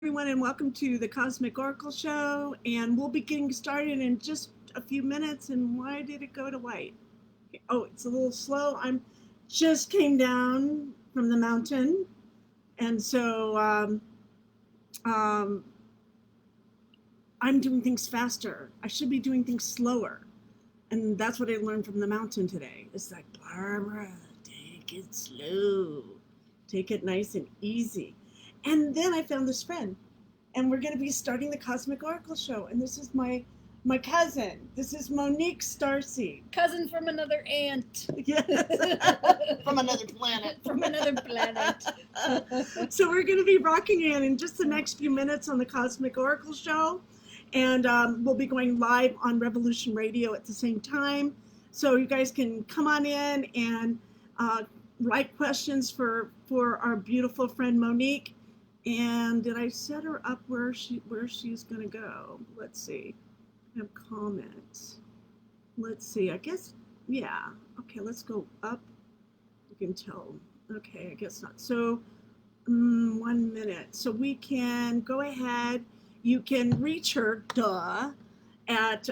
everyone, and welcome to the Cosmic Oracle Show. And we'll be getting started in just a few minutes. And why did it go to white? Oh, it's a little slow. I'm just came down from the mountain, and so I'm doing things faster. I should be doing things slower, and that's what I learned from the mountain today. It's like, Barbara, take it slow, take it nice and easy. And then I found this friend, and we're going to be starting the Cosmic Oracle Show. And this is my cousin. This is Monique Starseed. Cousin from another aunt. Yes. From another planet. From another planet. So we're going to be rocking in just the next few minutes on the Cosmic Oracle Show. And we'll be going live on Revolution Radio at the same time. So you guys can come on in and write questions for our beautiful friend Monique. And did I set her up where she's going to go? Let's see. I have comments. Let's see. I guess, yeah. Okay, let's go up. You can tell. Okay, I guess not. So 1 minute. So we can go ahead. You can reach her, at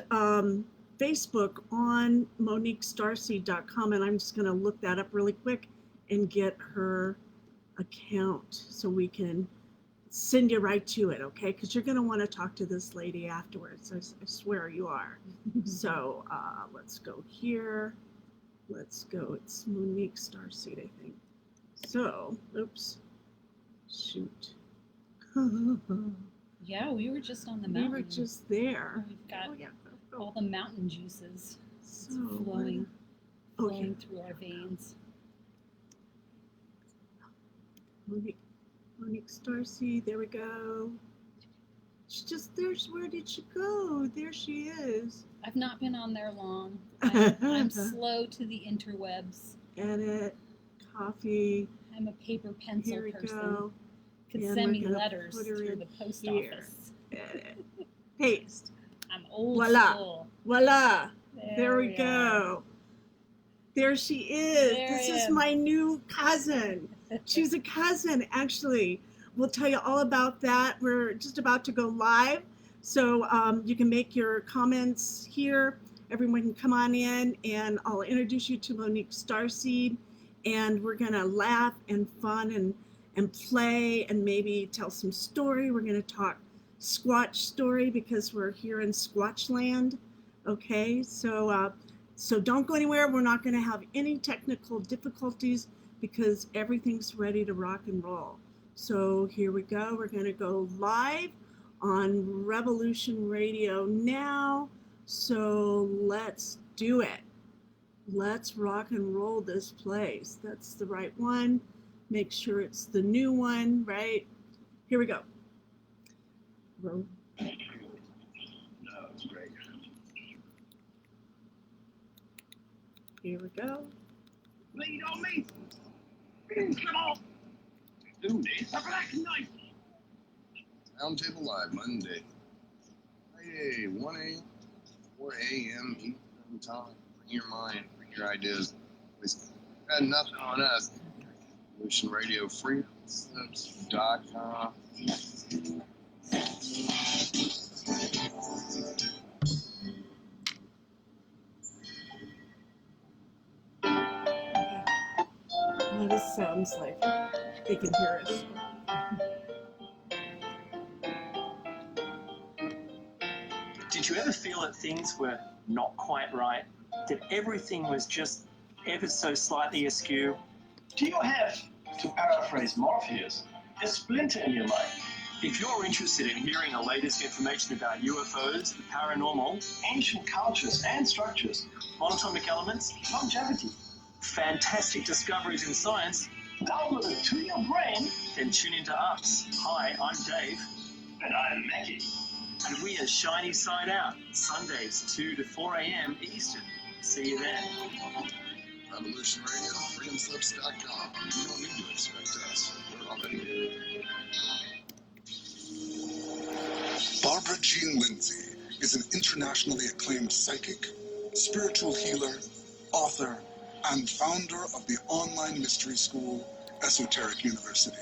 Facebook on MoniqueStarseed.com. And I'm just going to look that up really quick and get her account so we can send you right to it, okay? Because you're going to want to talk to this lady afterwards. I swear you are. So let's go here. Let's go. It's Monique Starseed, I think. So, oops. Shoot. Yeah, we were just on the mountain. We were just there. We've got all the mountain juices flowing through our veins. Monique Starseed, there we go. Where did she go? There she is. I've not been on there long. I'm slow to the interwebs. Edit, copy. I'm a paper pencil Here we person. Go. Could send me letters through the post office. Edit. Paste. I'm old school. Voila. There we go. There she is. This is my new cousin. She's a cousin, actually. We'll tell you all about that. We're just about to go live. So you can make your comments here. Everyone can come on in, and I'll introduce you to Monique Starseed. And we're going to laugh and fun and play and maybe tell some story. We're going to talk Squatch story because we're here in Squatch land. Okay, so don't go anywhere. We're not going to have any technical difficulties because everything's ready to rock and roll. So here we go. We're going to go live on Revolution Radio now. So let's do it. Let's rock and roll this place. That's the right one. Make sure it's the new one, right? Here we go. No, it's great. Here we go. Bleed on me. Come on. Do this. A black knife. Roundtable Live Monday. Friday, 1 a.m. 4 a.m. Eastern time. Bring your mind, bring your ideas. Got nothing on us. Revolution Radio freedomslips.com. Well, this sounds like they can hear us. Did you ever feel that things were not quite right? That everything was just ever so slightly askew? Do you have, to paraphrase Morpheus, a splinter in your mind? If you're interested in hearing the latest information about UFOs, the paranormal, Ancient cultures and structures, monatomic elements, longevity, fantastic discoveries in science, download it to your brain, then tune into us. Hi, I'm Dave. and I'm Maggie. And we are Shiny Side Out, Sundays 2 to 4 a.m. Eastern. See you then. Revolution Radio, freedomslips.com. You don't need to expect us. We're already here. Barbara Jean Lindsey is an internationally acclaimed psychic, spiritual healer, author, and founder of the online mystery school, Esoteric University.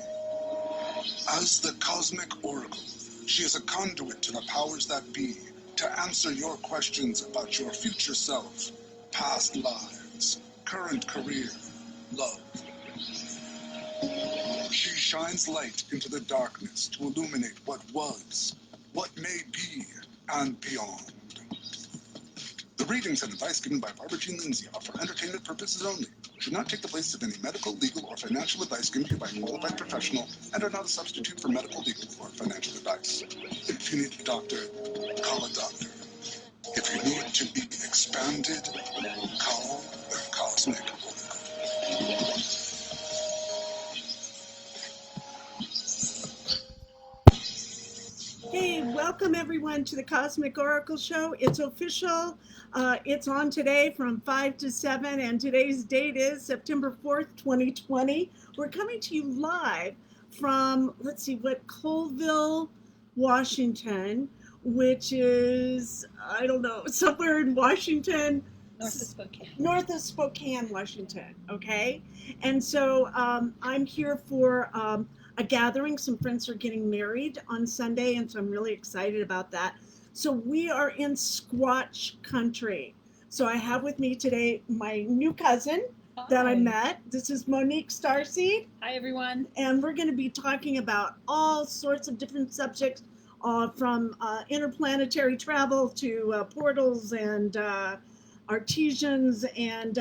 As the Cosmic Oracle, she is a conduit to the powers that be to answer your questions about your future self, past lives, current career, love. She shines light into the darkness to illuminate what was, what may be, and beyond. The readings and advice given by Barbara Jean Lindsey are for entertainment purposes only, should not take the place of any medical, legal, or financial advice given to you by a qualified professional, and are not a substitute for medical, legal, or financial advice. If you need a doctor, call a doctor. If you need to be expanded, call the Cosmic Oracle. Hey, welcome everyone to the Cosmic Oracle Show. It's official. It's on today from 5 to 7, and today's date is September 4th, 2020. We're coming to you live from, Colville, Washington, which is, I don't know, somewhere in Washington. North of Spokane. North of Spokane, Washington, okay? And so I'm here for a gathering. Some friends are getting married on Sunday, and so I'm really excited about that. So we are in Squatch country. So I have with me today my new cousin that I met. This is Monique Starseed. Hi, everyone. And we're going to be talking about all sorts of different subjects, from interplanetary travel to portals and artisans. And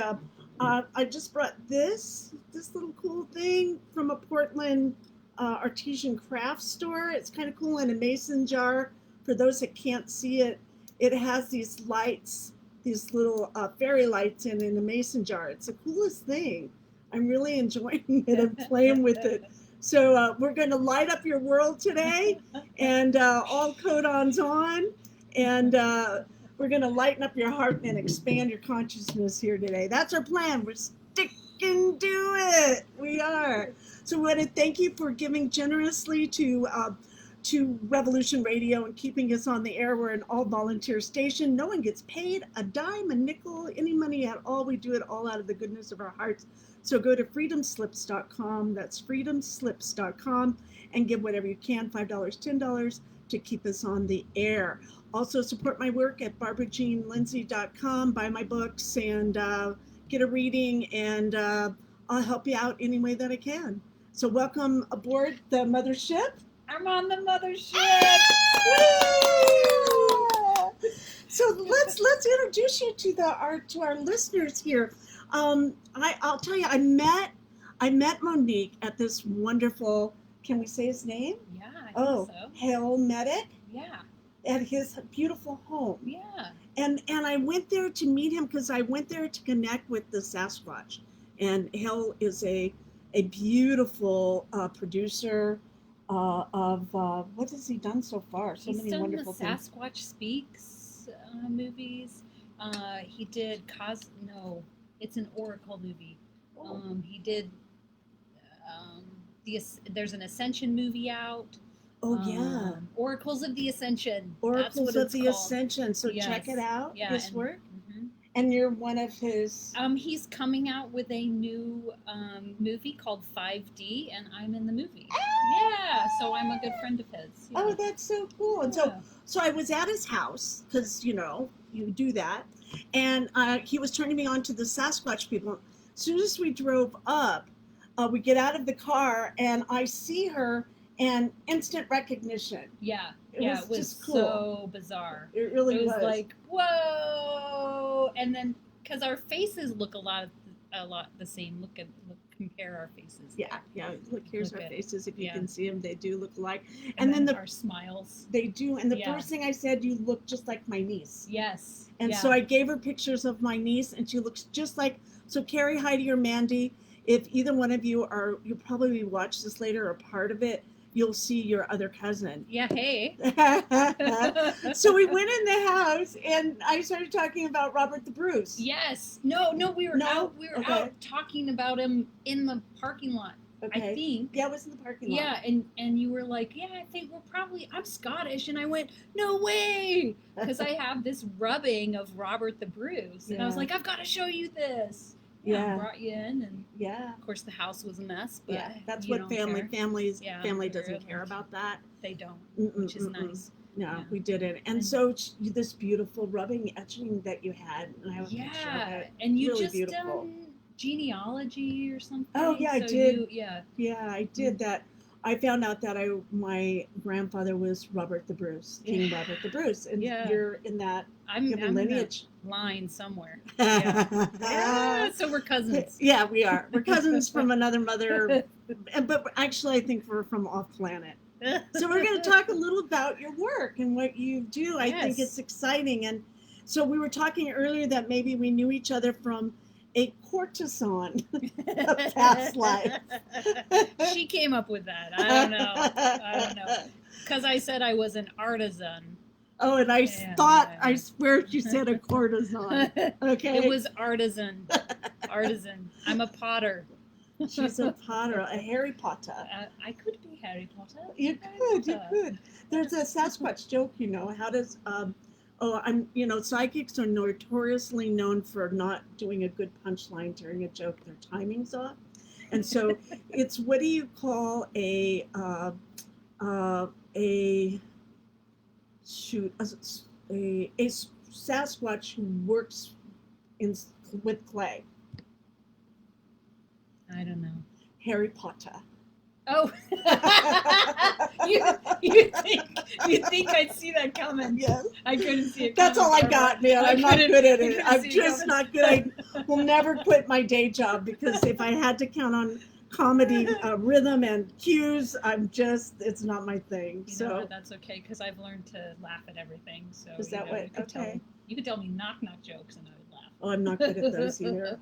I just brought this little cool thing from a Portland artisan craft store. It's kind of cool in a mason jar. For those that can't see it, it has these lights, these little fairy lights in a mason jar. It's the coolest thing. I'm really enjoying it and playing with it. So we're going to light up your world today, and all codons on, and we're going to lighten up your heart and expand your consciousness here today. That's our plan. We're sticking to it. We are. So we want to thank you for giving generously to Revolution Radio and keeping us on the air. We're an all-volunteer station. No one gets paid a dime, a nickel, any money at all. We do it all out of the goodness of our hearts. So go to freedomslips.com. That's freedomslips.com, and give whatever you can, $5, $10, to keep us on the air. Also support my work at barbarajeanlindsey.com. Buy my books and get a reading, and I'll help you out any way that I can. So welcome aboard the mothership. I'm on the mothership. So let's introduce you to our listeners here. I'll tell you, I met Monique at this wonderful. Can we say his name? Yeah, I think so. Hale Medic. Yeah. At his beautiful home. Yeah. And I went there to meet him because I went there to connect with the Sasquatch. And Hale is a beautiful producer. What has he done so far? He's many wonderful things. Sasquatch Speaks movies. He did it's an Oracle movie. Oh. He did there's an Ascension movie out. Oh yeah, Oracles of the Ascension. Oracles of the called. Ascension. So yes. Check it out. Yeah, his work. Mm-hmm. And you're one of his. He's coming out with a new movie called 5D, and I'm in the movie. Yeah, so I'm a good friend of his. Yeah. Oh, that's so cool. And so I was at his house because you do that, and he was turning me on to the Sasquatch people. As soon as we drove up, we get out of the car, and I see her, and instant recognition. Yeah, it was just cool. So bizarre. It really was. It was like, whoa! And then, because our faces look a lot the same. Compare our faces. Yeah. Look, here's our faces. If you can see them, they do look alike. And then our smiles. They do. And the first thing I said, you look just like my niece. Yes. And so I gave her pictures of my niece, and she looks just like. So Carrie, Heidi, or Mandy, if either one of you you'll probably watch this later or part of it, you'll see your other cousin. Yeah, hey. So we went in the house, and I started talking about Robert the Bruce. Yes. No, we were out. We were out talking about him in the parking lot. Okay. I think. Yeah, it was in the parking lot. Yeah, and you were like, yeah, I think I'm Scottish, and I went, no way, because I have this rubbing of Robert the Bruce, and I was like, I've got to show you this. Yeah. brought you in, and Yeah. of course the house was a mess. But Yeah. That's you what don't family care. family they're doesn't care like- about that. They don't, Mm-mm, which is mm-mm. nice. No, Yeah. we didn't. And And- so this beautiful rubbing etching that you had, and I have a picture of Yeah, it. and you Really just beautiful. done genealogy or something. Oh, yeah, I so did. Yeah. Yeah, I did that. I found out that my grandfather was Robert the Bruce, King Yeah. Robert the Bruce, and Yeah. you're in that I'm, you have a I'm in lineage. a line somewhere. Yeah, so we're cousins. Yeah, we are. We're cousins from another mother, but actually, I think we're from off planet. So we're going to talk a little about your work and what you do. I think Yes. it's exciting. And so we were talking earlier that maybe we knew each other from a courtesan of past life. She came up with that. I don't know. Because I said I was an artisan. Oh, and I Yeah, thought, yeah. I swear she said a courtesan. Okay. It was artisan. Artisan. I'm a potter. She's a potter, a Harry Potter. I could be Harry Potter. You Harry could, you Potter. could. There's a Sasquatch joke, how does, psychics are notoriously known for not doing a good punchline during a joke. Their timing's off. And so it's, what do you call a Sasquatch who works with clay? I don't know. Harry Potter. Oh, you think I'd see that coming? Yes. I couldn't see it. That's coming, all I Barbara. got, man. I I'm not couldn't- good at I it. couldn't I'm see it just coming. not good. I will never quit my day job, because if I had to count on comedy rhythm and cues, it's not my thing. You know So what? That's okay, because I've learned to laugh at everything. So Is that what- okay. You could tell me knock jokes and I would laugh. I'm not good at those either.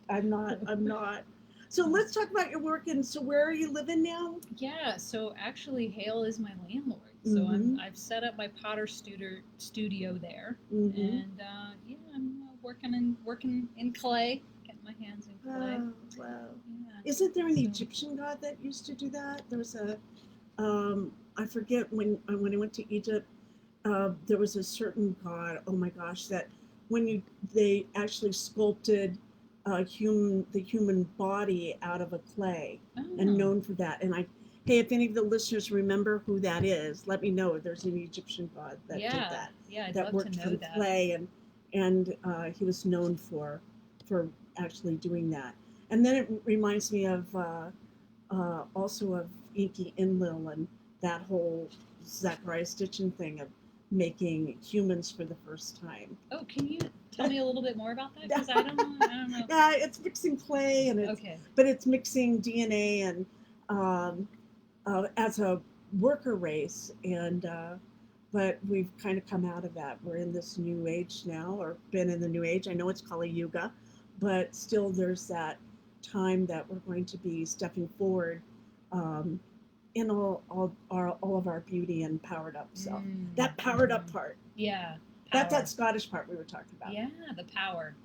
I'm not. So let's talk about your work. And so where are you living now? Yeah, so actually Hale is my landlord. So Mhm. I've set up my Potter studio there, Mm-hmm. and I'm working in clay, getting my hands in clay. Oh, wow. Yeah. Isn't there an So- Egyptian god that used to do that? There was I forget when I went to Egypt, there was a certain god. Oh my gosh, that they actually sculpted the human body out of a clay, and Oh. known for that. And hey, if any of the listeners remember who that is, let me know. There's an Egyptian god that did that. Yeah, I'd That love worked to know from that. clay, and he was known for actually doing that. And then it reminds me of also of Inky Enlil and that whole Zachariah Stitchin thing of making humans for the first time. Oh, can you tell me a little bit more about that? Because I don't know. Yeah, it's mixing clay, and Okay. but it's mixing DNA and as a worker race, and but we've kind of come out of that. We're in this new age now, or been in the new age. I know it's Kali Yuga, but still there's that time that we're going to be stepping forward in all of our beauty and powered up self. That powered up part. Yeah. That's power. that Scottish part we were talking about. Yeah, the power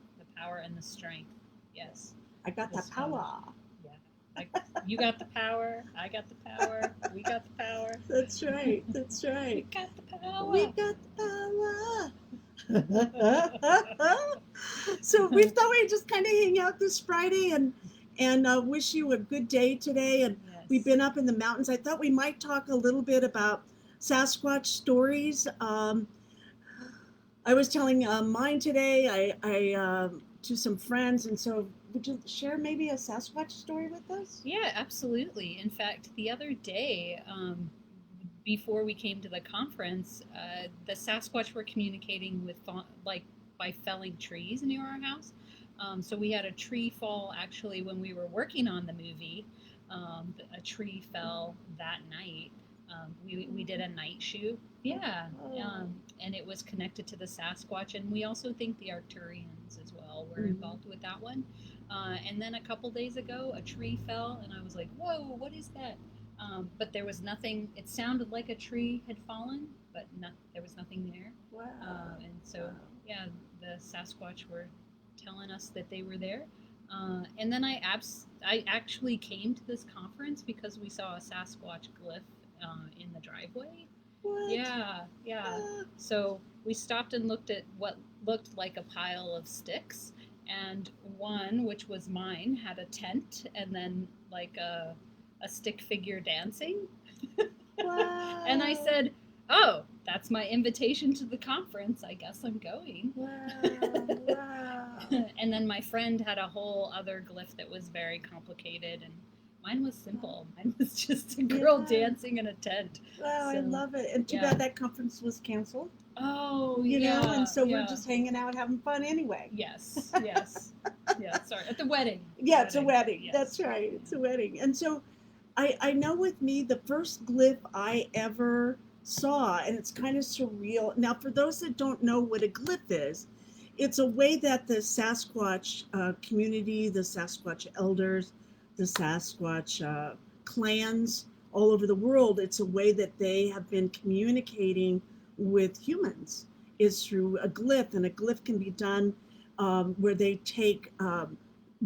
and the strength. Yes. I got The that power. You got the power. I got the power. We got the power. That's right. That's We right. got the power. We got the power. So we thought we'd just kind of hang out this Friday and wish you a good day today. And Yes. we've been up in the mountains. I thought we might talk a little bit about Sasquatch stories. I was telling mine today. I to some friends, and so would you share maybe a Sasquatch story with us? Yeah, absolutely. In fact, the other day, before we came to the conference, the Sasquatch were communicating with, by felling trees near our house. So we had a tree fall actually when we were working on the movie. A tree fell that night. We did a night shoot. Yeah. And it was connected to the Sasquatch. And we also think the Arcturians as well were involved with that one. And then a couple days ago, a tree fell, and I was like, whoa, what is that? But there was nothing. It sounded like a tree had fallen, but there was nothing there. Wow. And so, yeah, the Sasquatch were telling us that they were there. And then I actually came to this conference because we saw a Sasquatch glyph in the driveway. What? Yeah. So we stopped and looked at what looked like a pile of sticks, and one, which was mine, had a tent and then like a stick figure dancing. Wow. And I said, "Oh, that's my invitation to the conference. I guess I'm going." Wow. And then my friend had a whole other glyph that was very complicated, and mine was simple. Mine was just a girl Yeah. dancing in a tent. Wow, I So, love it. And too yeah. bad that conference was canceled. Oh, You yeah. know, and so yeah. we're just hanging out, having fun anyway. Yes, yes. Yeah, sorry. At the wedding. Yeah, it's a wedding. Yes. That's right. It's a wedding. And so I know with me, the first glyph I ever saw, and it's kind of surreal. Now, for those that don't know what a glyph is, it's a way that the Sasquatch community, the Sasquatch elders, the Sasquatch clans all over the world, it's a way that they have been communicating with humans is through a glyph. And a glyph can be done where they take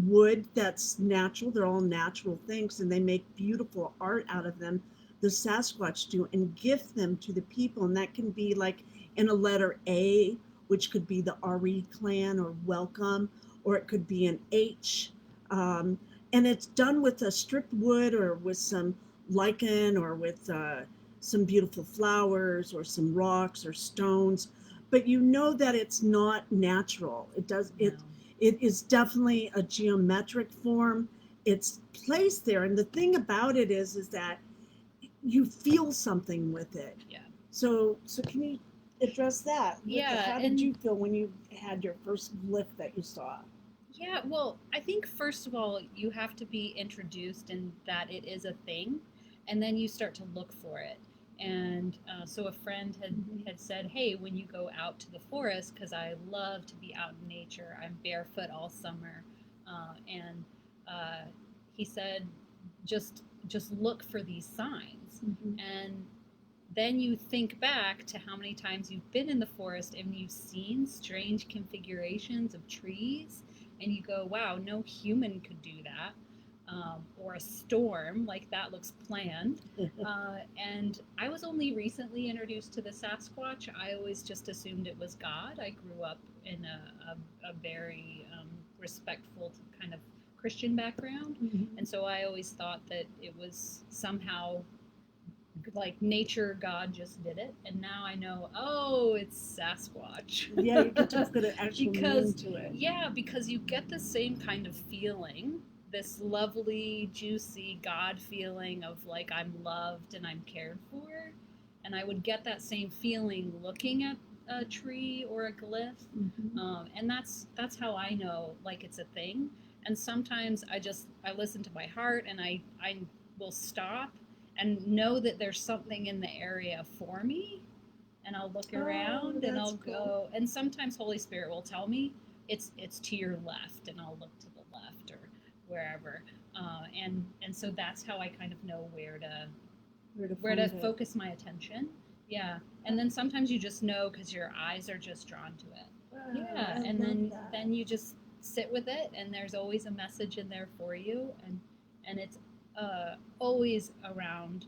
wood that's natural, they're all natural things, and they make beautiful art out of them, the Sasquatch do, and gift them to the people. And that can be like in a letter A, which could be the RE clan or welcome, or it could be an H. And it's done with a stripped wood or with some lichen or with some beautiful flowers or some rocks or stones. But you know that it's not natural. It is definitely a geometric form. It's placed there, and the thing about it is that you feel something with it. Yeah. So can you address that? Yeah, How did and- you feel when you had your first glyph that you saw? Yeah, well, I think first of all, you have to be introduced in that it is a thing, and then you start to look for it. And so a friend had said, "Hey, when you go out to the forest, because I love to be out in nature. I'm barefoot all summer," and he said, "Just look for these signs." And then you think back to how many times you've been in the forest and you've seen strange configurations of trees, and you go, "Wow, no human could do that." Or a storm, like that looks planned. And I was only recently introduced to the Sasquatch. I always just assumed it was God. I grew up in a very respectful kind of Christian background. And so I always thought that it was somehow like nature, God just did it. And now I know, oh, it's Sasquatch. Yeah, you get to put an actual meaning to it. Yeah, because you get the same kind of feeling, this lovely, juicy God feeling of like I'm loved and I'm cared for. And I would get that same feeling looking at a tree or a glyph. And that's how I know like it's a thing. And sometimes I listen to my heart, and I will stop and know that there's something in the area for me, and I'll look around and I'll go. And sometimes Holy Spirit will tell me it's to your left, and I'll look to the left or wherever. And so that's how I kind of know where to focus my attention. Yeah, and then sometimes you just know because your eyes are just drawn to it. Wow, Yeah, I and love then you just sit with it, and there's always a message in there for you, and it's always around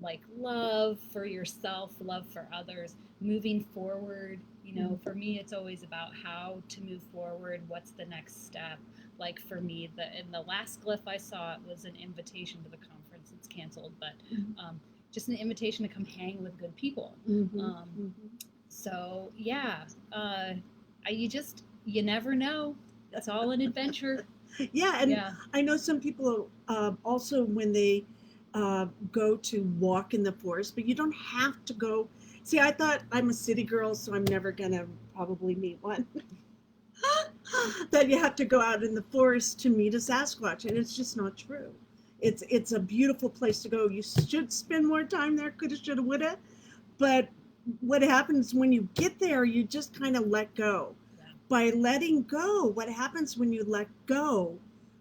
like love for yourself, love for others, moving forward. You know, for me, it's always about how to move forward. What's the next step? Like for me, in the last glyph I saw, it was an invitation to the conference. It's canceled, but just an invitation to come hang with good people. So yeah, you never know. It's all an adventure. Yeah, and I know some people also when they go to walk in the forest, but you don't have to go. See, I thought I'm a city girl, so I'm never gonna probably meet one. That you have to go out in the forest to meet a Sasquatch, and it's just not true. It's a beautiful place to go. You should spend more time there. Coulda, shoulda, woulda. But what happens when you get there, you just kind of let go. By letting go, what happens when you let go,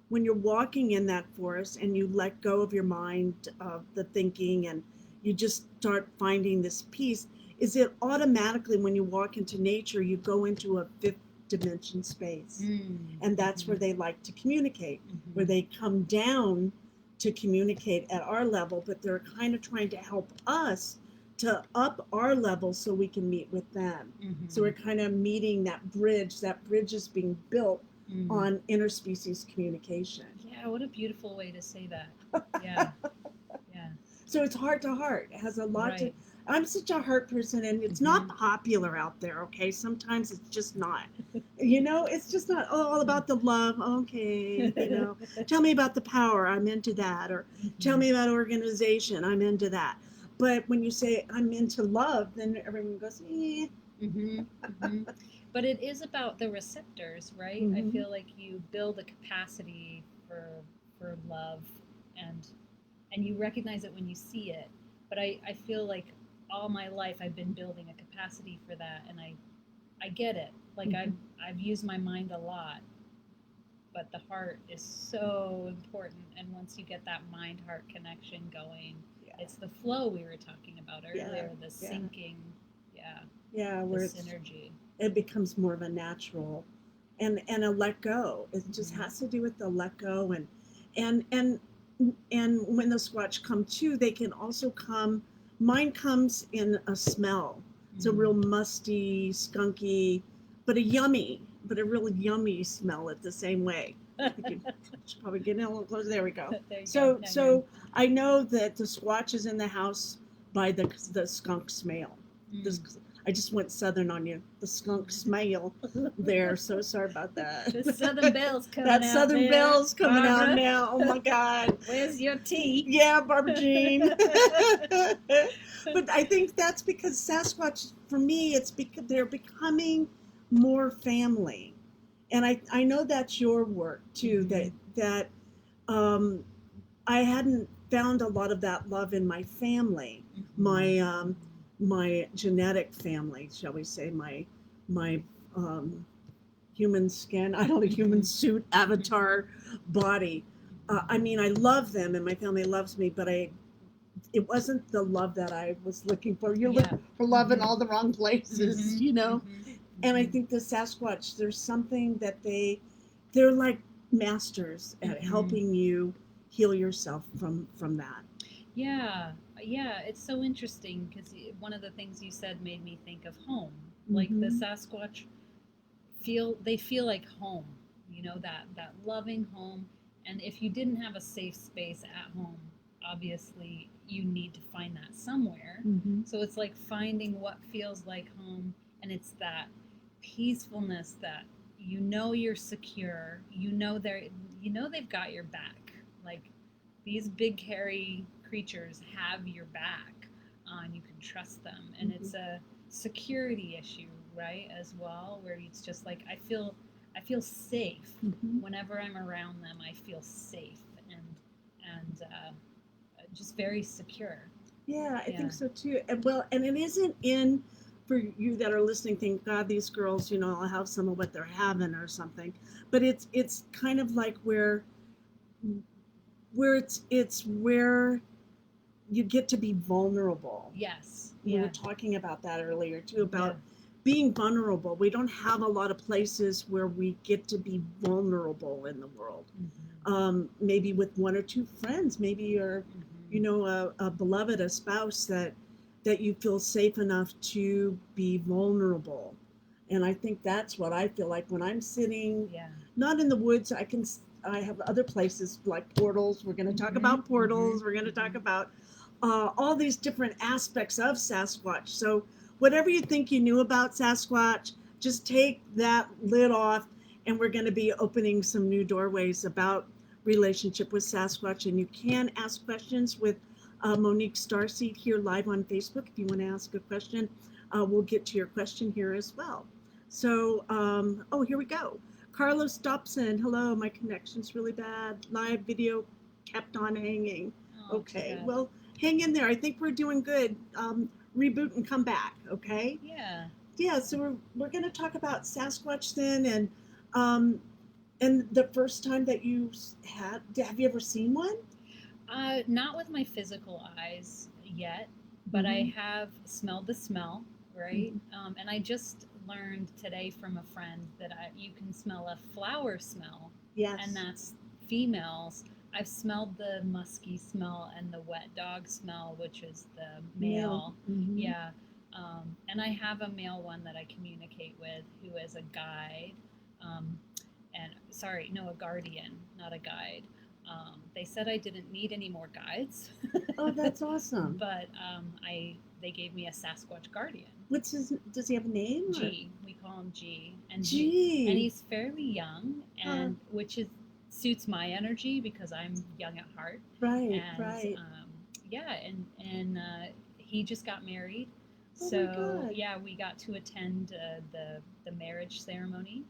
when you're walking in that forest and you let go of your mind, of the thinking, and you just start finding this peace, is it automatically when you walk into nature, you go into a fifth dimension space. And that's where they like to communicate, where they come down to communicate at our level, but they're kind of trying to help us to up our level so we can meet with them. So we're kind of meeting that bridge. That bridge is being built on interspecies communication. Yeah, what a beautiful way to say that. Yeah, yeah. So it's heart to heart. It has a lot to. Right. I'm such a heart person, and it's not popular out there. Okay, sometimes it's just not. It's just not all about the love. Okay, tell me about the power. I'm into that, or tell me about organization. I'm into that. But when you say I'm into love, then everyone goes, eh. But it is about the receptors, right? I Mhm. feel like you build a capacity for love, and you recognize it when you see it. But I feel like all my life I've been building a capacity for that, and I get it. Like I've used my mind a lot, but the heart is so important. And once you get that mind heart connection going, it's the flow we were talking about earlier, the syncing, where the it's, synergy. it becomes more of a natural, and a let go. It just has to do with the let go, and when the Squatch come too, they can also come. Mine comes in a smell. It's a real musty, skunky, but a really yummy smell at the same way. I should probably get in a little closer. There we go. So I know that the Squatch is in the house by the skunk smell. I just went southern on you. The skunk smell there. So sorry about that. The Southern Belle's coming out. That Southern there. Belle's coming Barbara. out now. Oh my God. Where's your tea? Yeah, Barbara Jean. But I think that's because Sasquatch, for me, it's because they're becoming more family. And I know that's your work too, that I hadn't found a lot of that love in my family, my genetic family, shall we say, my human skin, I don't know, human suit, avatar body. I mean, I love them and my family loves me, but it wasn't the love that I was looking for. You're looking for love in all the wrong places, And I think the Sasquatch, there's something that they're like masters at helping you heal yourself from that. Yeah, it's so interesting because one of the things you said made me think of home. Like the Sasquatch feel like home, that loving home. And if you didn't have a safe space at home, obviously you need to find that somewhere. So it's like finding what feels like home, and it's that peacefulness that you're secure, they've got your back. Like these big hairy creatures have your back, and you can trust them, and it's a security issue, right, as well, where it's just like I feel safe whenever I'm around them. I feel safe and just very secure. Yeah, I think so too. And it isn't in, for you that are listening, think, God, these girls, I'll have some of what they're having or something. But it's kind of like where it's where you get to be vulnerable. Yes. We were talking about that earlier too, about being vulnerable. We don't have a lot of places where we get to be vulnerable in the world. Maybe with one or two friends, maybe you're, a beloved, a spouse that you feel safe enough to be vulnerable. And I think that's what I feel like when I'm sitting, not in the woods. I have other places like portals. We're going to talk about portals. We're going to talk about all these different aspects of Sasquatch. So whatever you think you knew about Sasquatch, just take that lid off, and we're going to be opening some new doorways about relationship with Sasquatch. And you can ask questions with Monique Starseed here live on Facebook. If you want to ask a question, we'll get to your question here as well. So, here we go. Carlos Dobson, hello, my connection's really bad. Live video kept on hanging. Okay, well, hang in there. I think we're doing good. Reboot and come back, okay? Yeah, so we're going to talk about Sasquatch then, and the first time that you have you ever seen one? Not with my physical eyes yet, but I have smelled the smell, right? And I just learned today from a friend that you can smell a flower smell. Yes. And that's females. I've smelled the musky smell and the wet dog smell, which is the male. Yeah. And I have a male one that I communicate with who is a guide. and sorry, no, a guardian, not a guide. They said I didn't need any more guides, Oh, that's awesome. but they gave me a Sasquatch guardian. Does he have a name? G, we call him G, and G. he's fairly young, and which suits my energy because I'm young at heart. Right, And right. yeah, and he just got married, Oh my so God. yeah, we got to attend the marriage ceremony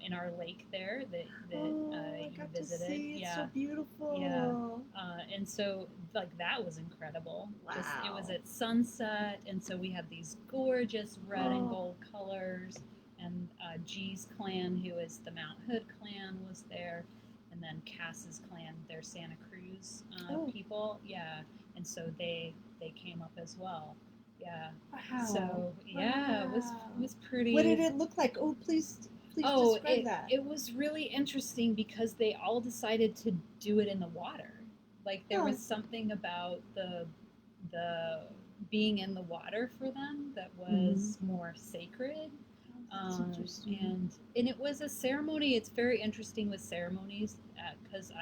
in our lake there that I you got visited. to see. It's Yeah. so beautiful. Yeah. And so like that was incredible. Just, it was Wow. at sunset, and so we had these gorgeous red and Oh. gold colors. And G's clan, who is the Mount Hood clan, was there, and then Cass's clan, they're Santa Cruz people. Yeah, and so they came up as well. Yeah. Wow. So yeah, it was pretty. What did it look like? Oh, please describe that. It was really interesting because they all decided to do it in the water. Like there was something about the being in the water for them that was more sacred. That's interesting. And it was a ceremony. It's very interesting with ceremonies because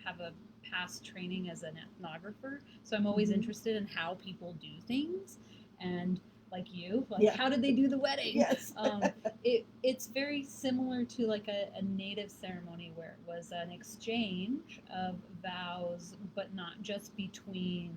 have a past training as an ethnographer, so I'm always interested in how people do things, and like you, how did they do the wedding? Yes. It's very similar to like a native ceremony where it was an exchange of vows, but not just between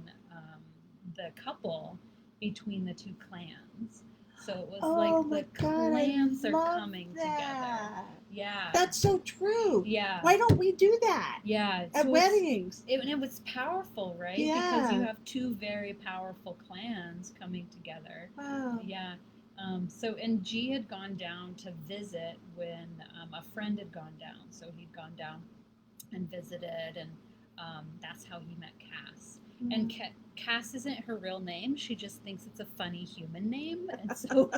the couple, between the two clans. So it was like the clans are coming together. Yeah. That's so true. Yeah. Why don't we do that? Yeah. At weddings. It was powerful, right? Yeah. Because you have two very powerful clans coming together. Wow. Yeah. And G had gone down to visit when a friend had gone down. So he'd gone down and visited, and that's how he met Cass. Mm. And Cass isn't her real name. She just thinks it's a funny human name, and so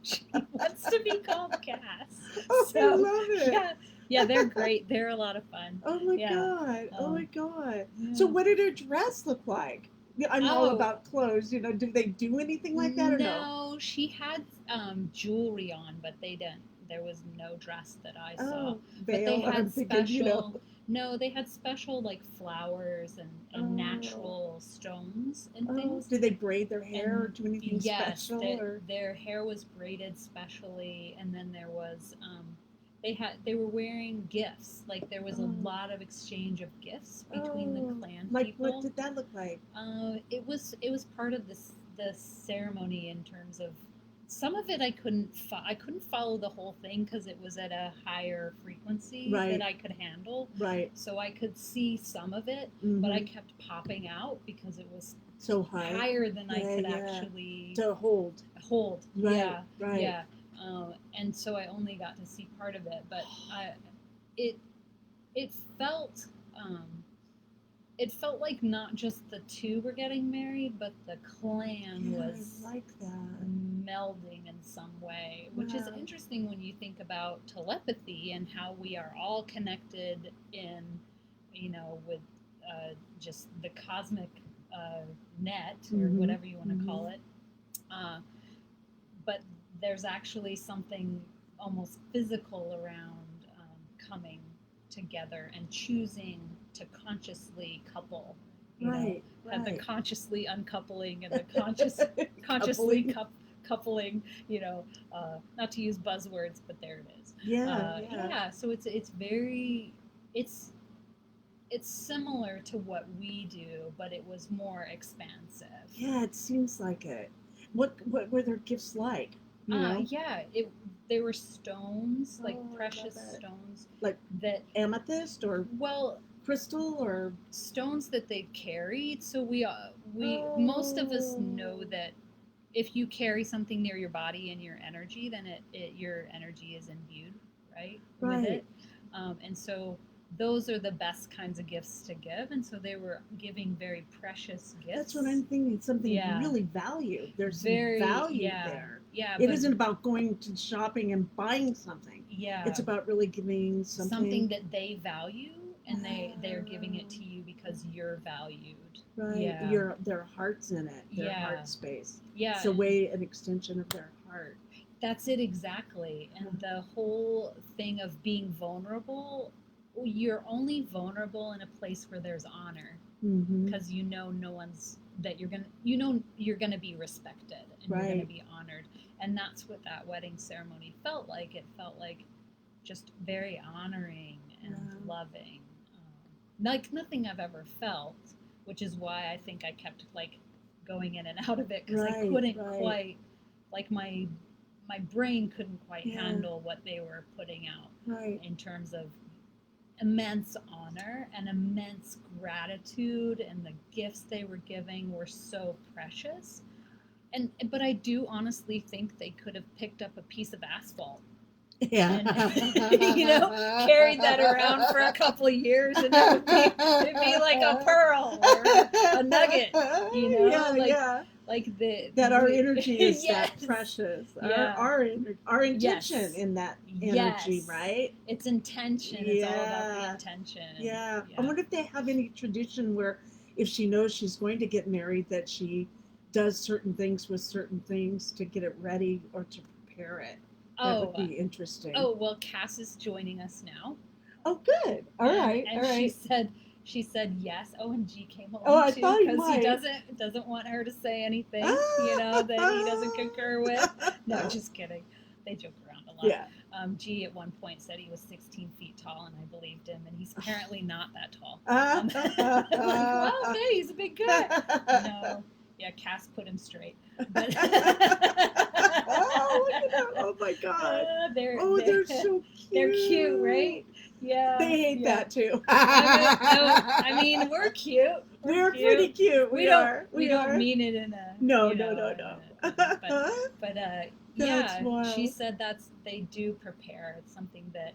she wants to be called Cass. Oh, So, I love it. Yeah, they're great. They're a lot of fun. Oh my God. Oh my God. Yeah. So what did her dress look like? I'm all about clothes. You know, did they do anything like that or no? No, she had jewelry on, but they didn't. There was no dress that I saw. But they had special. No, they had special like flowers and natural stones and things. Did they braid their hair or do anything special? Yes, their hair was braided specially, and then there was they were wearing gifts. Like there was a lot of exchange of gifts between the clan like people. What did that look like? It was part of the ceremony in terms of. Some of it I couldn't follow the whole thing because it was at a higher frequency that I could handle. Right. So I could see some of it, but I kept popping out because it was so higher than I could actually to hold. Right. Yeah. Right. Yeah. And so I only got to see part of it, but it felt. It felt like not just the two were getting married, but the clan was like that. melding in some way, which is interesting when you think about telepathy and how we are all connected in, with just the cosmic net or whatever you want to call it. But there's actually something almost physical around coming together and choosing to consciously couple, have the consciously uncoupling and the consciously coupling, not to use buzzwords, but there it is. So it's similar to what we do, but it was more expansive. Yeah, it seems like it. What were their gifts like? They were stones, like precious stones, like that amethyst or crystal or stones that they carried. So we most of us know that if you carry something near your body and your energy, then your energy is imbued, with it. And so those are the best kinds of gifts to give, and so they were giving very precious gifts. That's what I'm thinking. Something really valued. There's very some value there. Yeah, it isn't about going to shopping and buying something. Yeah, it's about really giving something that they value, and they're giving it to you because you're valued. Right. Yeah. Their heart's in it. Their heart space. Yeah. It's a way, an extension of their heart. That's it exactly. And the whole thing of being vulnerable, you're only vulnerable in a place where there's honor, because no one's that you're gonna be respected and you're gonna be honored. And that's what that wedding ceremony felt like. It felt like just very honoring and loving, like nothing I've ever felt, which is why I think I kept like going in and out of it, because I couldn't quite, like my brain couldn't quite handle what they were putting out in terms of immense honor and immense gratitude, and the gifts they were giving were so precious. But I do honestly think they could have picked up a piece of asphalt and carried that around for a couple of years, and it'd be like a pearl or a nugget, our energy is yes. that precious. Yeah. Our intention in that energy, right? It's intention. It's all about the intention. Yeah. I wonder if they have any tradition where if she knows she's going to get married, that she does certain things with certain things to get it ready or to prepare it. That would be interesting. Oh, well, Cass is joining us now. Oh, good. All right. She said yes. OMG came along I too, thought he because he might. doesn't want her to say anything, that he doesn't concur with. No, just kidding. They joke around a lot. Yeah. G at one point said he was 16 feet tall, and I believed him, and he's apparently not that tall. Well, okay, he's a big guy. No. Yeah, Cass put him straight. But look at that. Oh my God. They're so cute. They're cute, right? Yeah. They hate that too. I mean, we're cute. We're pretty cute. We are. We don't mean it in a no. But That's wild. she said they do prepare. It's something that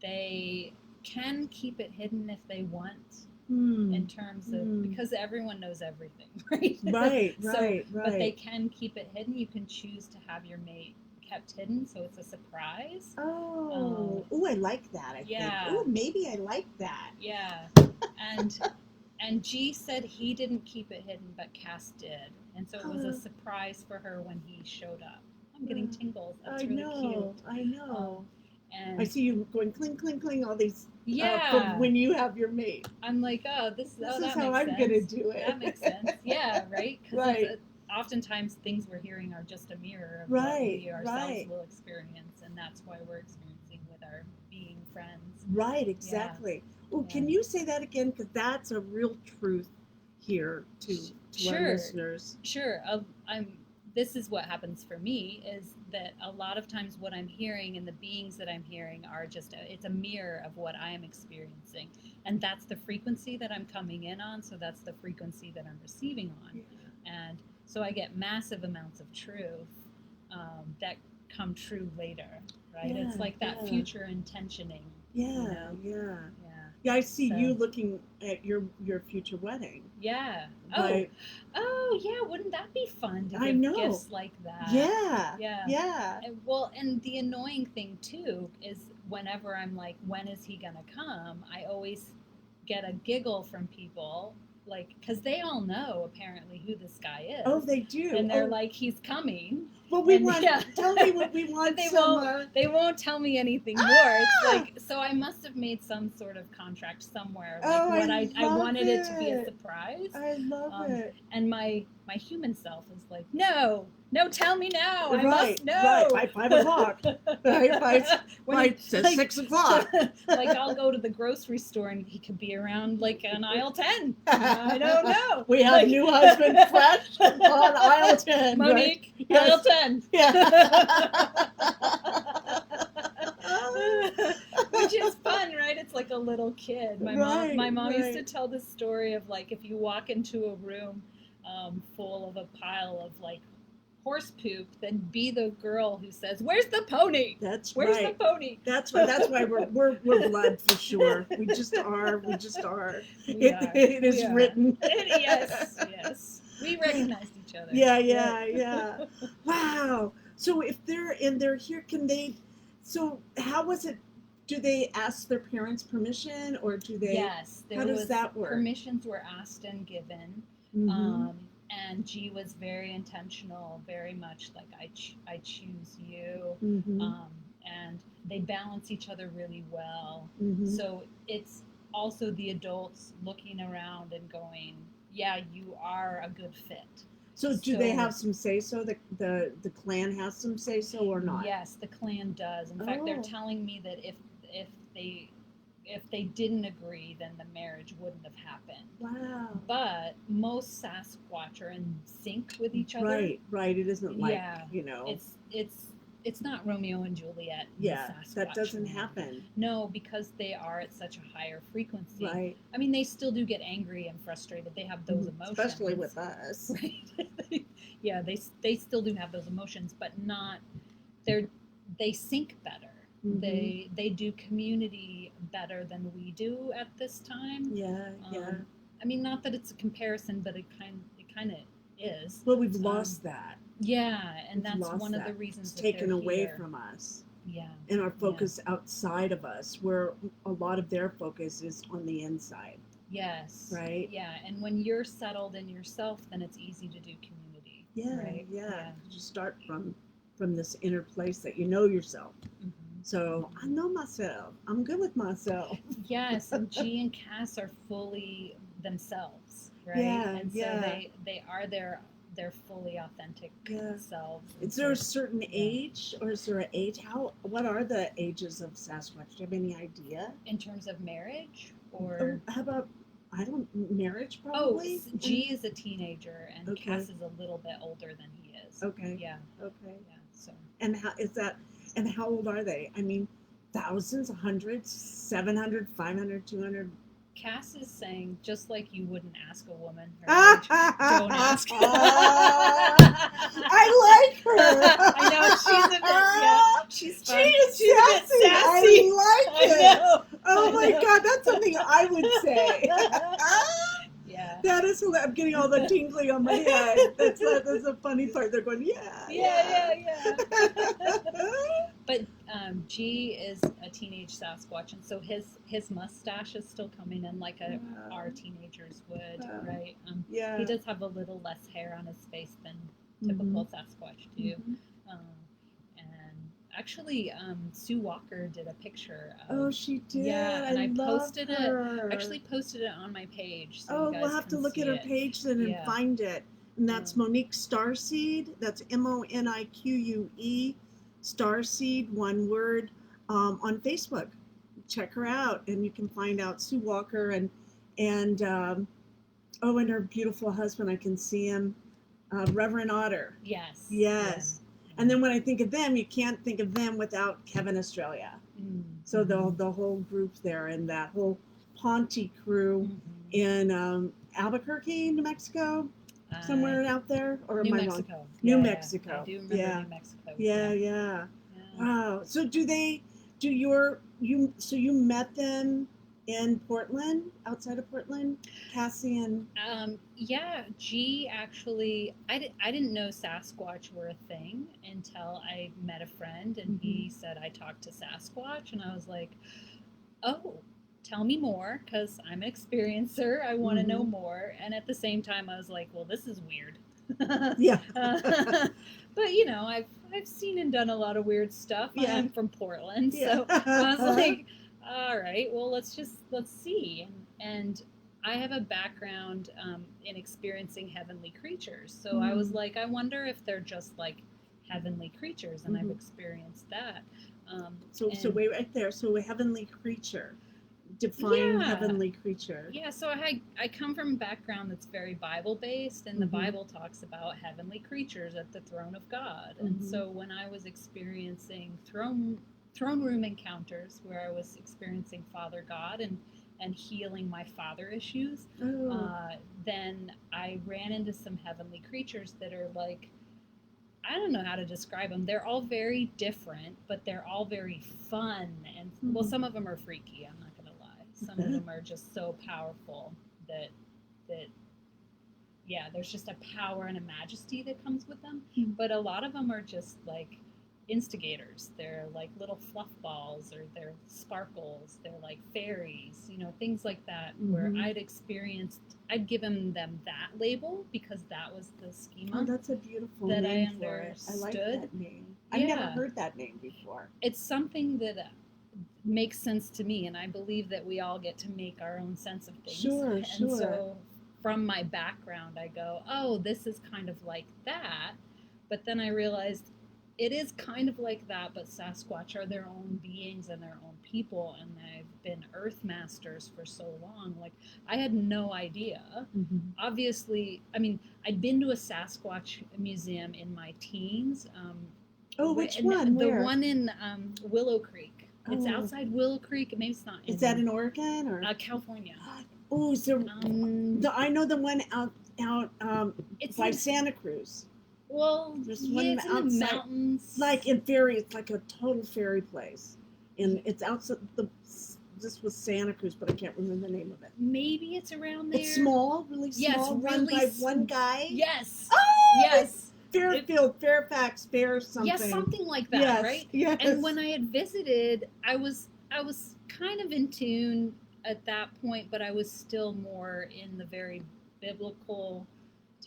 they can keep it hidden if they want. In terms of, because everyone knows everything, right? Right. But they can keep it hidden. You can choose to have your mate kept hidden, so it's a surprise. Oh, I like that. I think. Oh, maybe I like that. Yeah, and G said he didn't keep it hidden, but Cass did, and so it was a surprise for her when he showed up. I'm getting tingles. That's really cute. I know. And I see you going cling, cling, cling, all these. Yeah. When you have your mate. I'm like, this is how I'm going to do it. That makes sense. Yeah, right? Right. Oftentimes things we're hearing are just a mirror of what we ourselves will experience, and that's why we're experiencing with our being friends. Right, exactly. Yeah. Oh, can you say that again? Because that's a real truth here to our listeners. Sure. This is what happens for me, is that a lot of times what I'm hearing and the beings that I'm hearing are it's a mirror of what I am experiencing. And that's the frequency that I'm coming in on, so that's the frequency that I'm receiving on. Yeah. And so I get massive amounts of truth that come true later, right? Yeah, it's like that future intentioning. Yeah. Yeah, I see you looking at your future wedding. Yeah. Right. Oh, yeah. Wouldn't that be fun to give gifts like that? Yeah. And the annoying thing too is whenever I'm like, when is he gonna come? I always get a giggle from people, like, because they all know apparently who this guy is. Oh, they do. And they're like, he's coming. Well, we want. Tell me what we want. They won't tell me anything more. It's like, so I must have made some sort of contract somewhere. Like I wanted it to be a surprise. I love it. And my human self is like, no, tell me now. I must know. Right, by 5 o'clock. By 6 o'clock. Like, I'll go to the grocery store and he could be around like on aisle 10. I don't know. We have new husband fresh on aisle 10. Monique, right? Yes. aisle 10. Yeah. Which is fun, right? It's like a little kid. My mom used to tell this story of like, if you walk into a room full of a pile of like horse poop, then be the girl who says, "Where's the pony? Where's the pony?" That's why we're blood for sure. We just are. It is written. Yes. We recognized each other. Yeah. Wow. So if they're here, can they? So how was it? Do they ask their parents' permission, or do they? Yes. How does that work? Permissions were asked and given. Mm-hmm. And G was very intentional, very much like I choose you, Mm-hmm. and they balance each other really well. Mm-hmm. So it's also the adults looking around and going, yeah, you are a good fit. So do they have some say so? The clan has some say so or not? Yes, the clan does. In fact, they're telling me that if they didn't agree, then the marriage wouldn't have happened. Wow. But most Sasquatch are in sync with each other. Right. It isn't like, It's not Romeo and Juliet. Yeah, Sasquatch that doesn't land. happen. No, because they are at such a higher frequency. Right. I mean, they still do get angry and frustrated. They have those emotions. Especially with us. Right. Yeah, they still do have those emotions, but not. They sync better. Mm-hmm. They do community better than we do at this time. Yeah. I mean, not that it's a comparison, but it kind of is. Well, we've lost that. Yeah, and We've that's one that. of the reasons it's taken away here. from us. Yeah. And our focus outside of us, where a lot of their focus is on the inside. Yes. Right? Yeah, and when you're settled in yourself, then it's easy to do community. Yeah, right? yeah. You start from this inner place that you know yourself. Mm-hmm. So I know myself. I'm good with myself. Yes, and G and Cass are fully themselves, right? Yeah, and so they are their fully authentic selves. Is there a certain age, or is there an age? What are the ages of Sasquatch? Do you have any idea? In terms of marriage, or how about marriage? Probably. Oh, G is a teenager, and Cass is a little bit older than he is. Okay. Yeah. Okay. Yeah. So. And how is that? And how old are they? I mean, thousands, hundreds, 700, 500, 200. Cass is saying, just like you wouldn't ask a woman her age, don't ask. I like her. I know, she's a bit, she's fun. She's a bit sassy. I like it. I know. Oh my God, that's something I would say. Yeah. That is hilarious. I'm getting all the tingly on my head. That's a funny part. They're going, yeah. But G is a teenage Sasquatch, and so his mustache is still coming in like our teenagers would, right? He does have a little less hair on his face than typical Sasquatch do. And actually, Sue Walker did a picture of, oh, she did. Yeah, and I posted her. it. Actually, posted it on my page. So you guys we'll have to look at her page then and find it. And that's Monique Starseed. That's Monique Starseed, one word, on Facebook. Check her out, and you can find out Sue Walker and her beautiful husband. I can see him, Reverend Otter. Yes. Yes. And then when I think of them, you can't think of them without Kevin Australia. So the whole group there, and that whole Ponte crew in Albuquerque, New Mexico, somewhere out there, or New am I Mexico. wrong? New Mexico. I do remember New Mexico. Yeah. Wow. So you met them in Portland, outside of Portland, Cassie and G actually, I didn't know Sasquatch were a thing until I met a friend, and he said I talked to Sasquatch, and I was like, oh, tell me more, because I'm an experiencer, I want to know more. And at the same time I was like, well, this is weird. Yeah. But you know, I've seen and done a lot of weird stuff. I'm from Portland, so I was like, all right, well, let's see. And I have a background in experiencing heavenly creatures, so I was like, I wonder if they're just like heavenly creatures, and I've experienced that. So wait right there. So a heavenly creature. Define heavenly creature. Yeah, so I come from a background that's very Bible based, and the Bible talks about heavenly creatures at the throne of God. And so when I was experiencing throne room encounters, where I was experiencing Father God and healing my father issues, then I ran into some heavenly creatures that are like, I don't know how to describe them. They're all very different, but they're all very fun. And well, some of them are freaky, I'm not gonna lie. Some of them are just so powerful that there's just a power and a majesty that comes with them. But a lot of them are just like instigators. They're like little fluff balls, or they're sparkles. They're like fairies, things like that, where I'd given them that label because that was the schema. Oh, that's a beautiful that name I for it. I like understood. that name. I've never Yeah. heard that name before. It's something that makes sense to me, and I believe that we all get to make our own sense of things. Sure, and sure. so from my background, I go, oh, this is kind of like that. But then I realized it is kind of like that, but Sasquatch are their own beings and their own people, and they've been earth masters for so long. Like, I had no idea. Obviously, I mean, I'd been to a Sasquatch museum in my teens. Oh, which and one? The Where? one in Willow Creek. It's Oh. outside Willow Creek. Maybe it's not. Is that in Oregon or? California? Oh, is there? Um, I know the one out it's by in- Santa Cruz. Well, There's yeah, one it's in the outside- mountains. Like in fairy, it's like a total fairy place, and it's outside this was Santa Cruz, but I can't remember the name of it. Maybe it's around there. It's small, really Yes, small, run really by one guy. Yes. Oh, Yes. Fairfield, Fairfax, Fair something. Yes, something like that, Yes, right? Yes. And when I had visited, I was kind of in tune at that point, but I was still more in the very biblical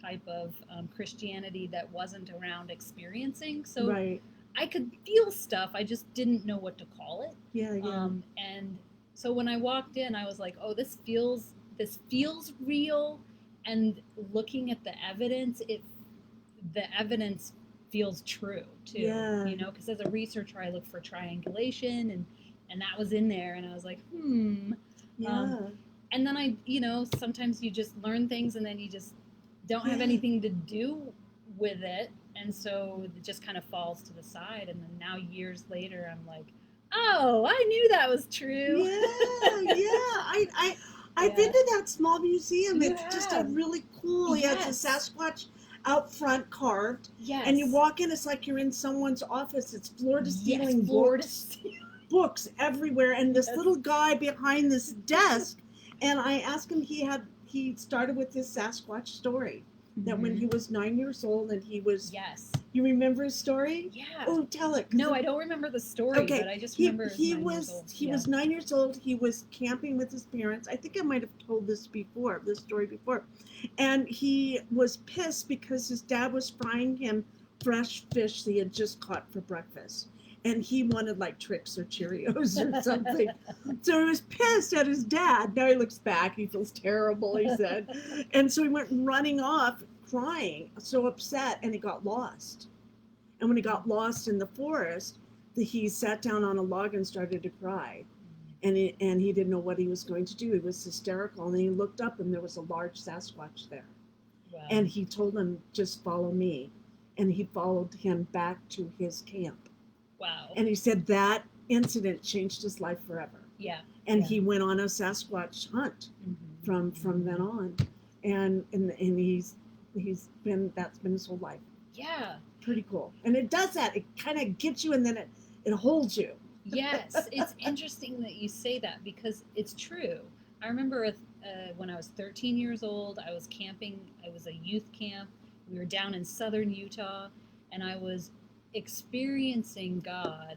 type of Christianity that wasn't around experiencing. So right. I could feel stuff. I just didn't know what to call it. Yeah, yeah. And so when I walked in, I was like, oh, this feels real. And looking at the evidence, the evidence feels true too. Yeah. Because as a researcher, I look for triangulation, and that was in there, and I was like, yeah. And then I, sometimes you just learn things, and then you just don't have Yeah. anything to do with it, and so it just kind of falls to the side. And then now years later, I'm like, oh, I knew that was true. Yeah. I've been to that small museum. You It's just a have. really cool. Yeah, it's Yes. a Sasquatch out front carved. Yes. And you walk in, it's like you're in someone's office. It's floor to ceiling Yes, floor to books, ceiling. books everywhere. And this Yes. little guy behind this desk, and I asked him, he started with this Sasquatch story. That when he was 9 years old and he was, Yes. you remember his story? Yeah. Oh, tell it. 'cause No, I don't remember the story, Okay, but I just he remember he 9 years was old. he Yeah. was 9 years old. He was camping with his parents. I think I might have told this story before, and he was pissed because his dad was frying him fresh fish he had just caught for breakfast, and he wanted like Trix or Cheerios or something. So he was pissed at his dad. Now he looks back, he feels terrible. He said, and so he went running off, crying, so upset, and he got lost. And when he got lost in the forest, he sat down on a log and started to cry. And he didn't know what he was going to do. He was hysterical. And he looked up, and there was a large Sasquatch there. Wow. And he told him, just follow me. And he followed him back to his camp. Wow. And he said that incident changed his life forever. Yeah. And Yeah. he went on a Sasquatch hunt Mhm. from then on. And that's been his whole life. Yeah. Pretty cool. And it does that. It kind of gets you, and then it holds you. Yes. It's interesting that you say that because it's true. I remember when I was 13 years old, I was camping. It was a youth camp. We were down in southern Utah, and I was experiencing God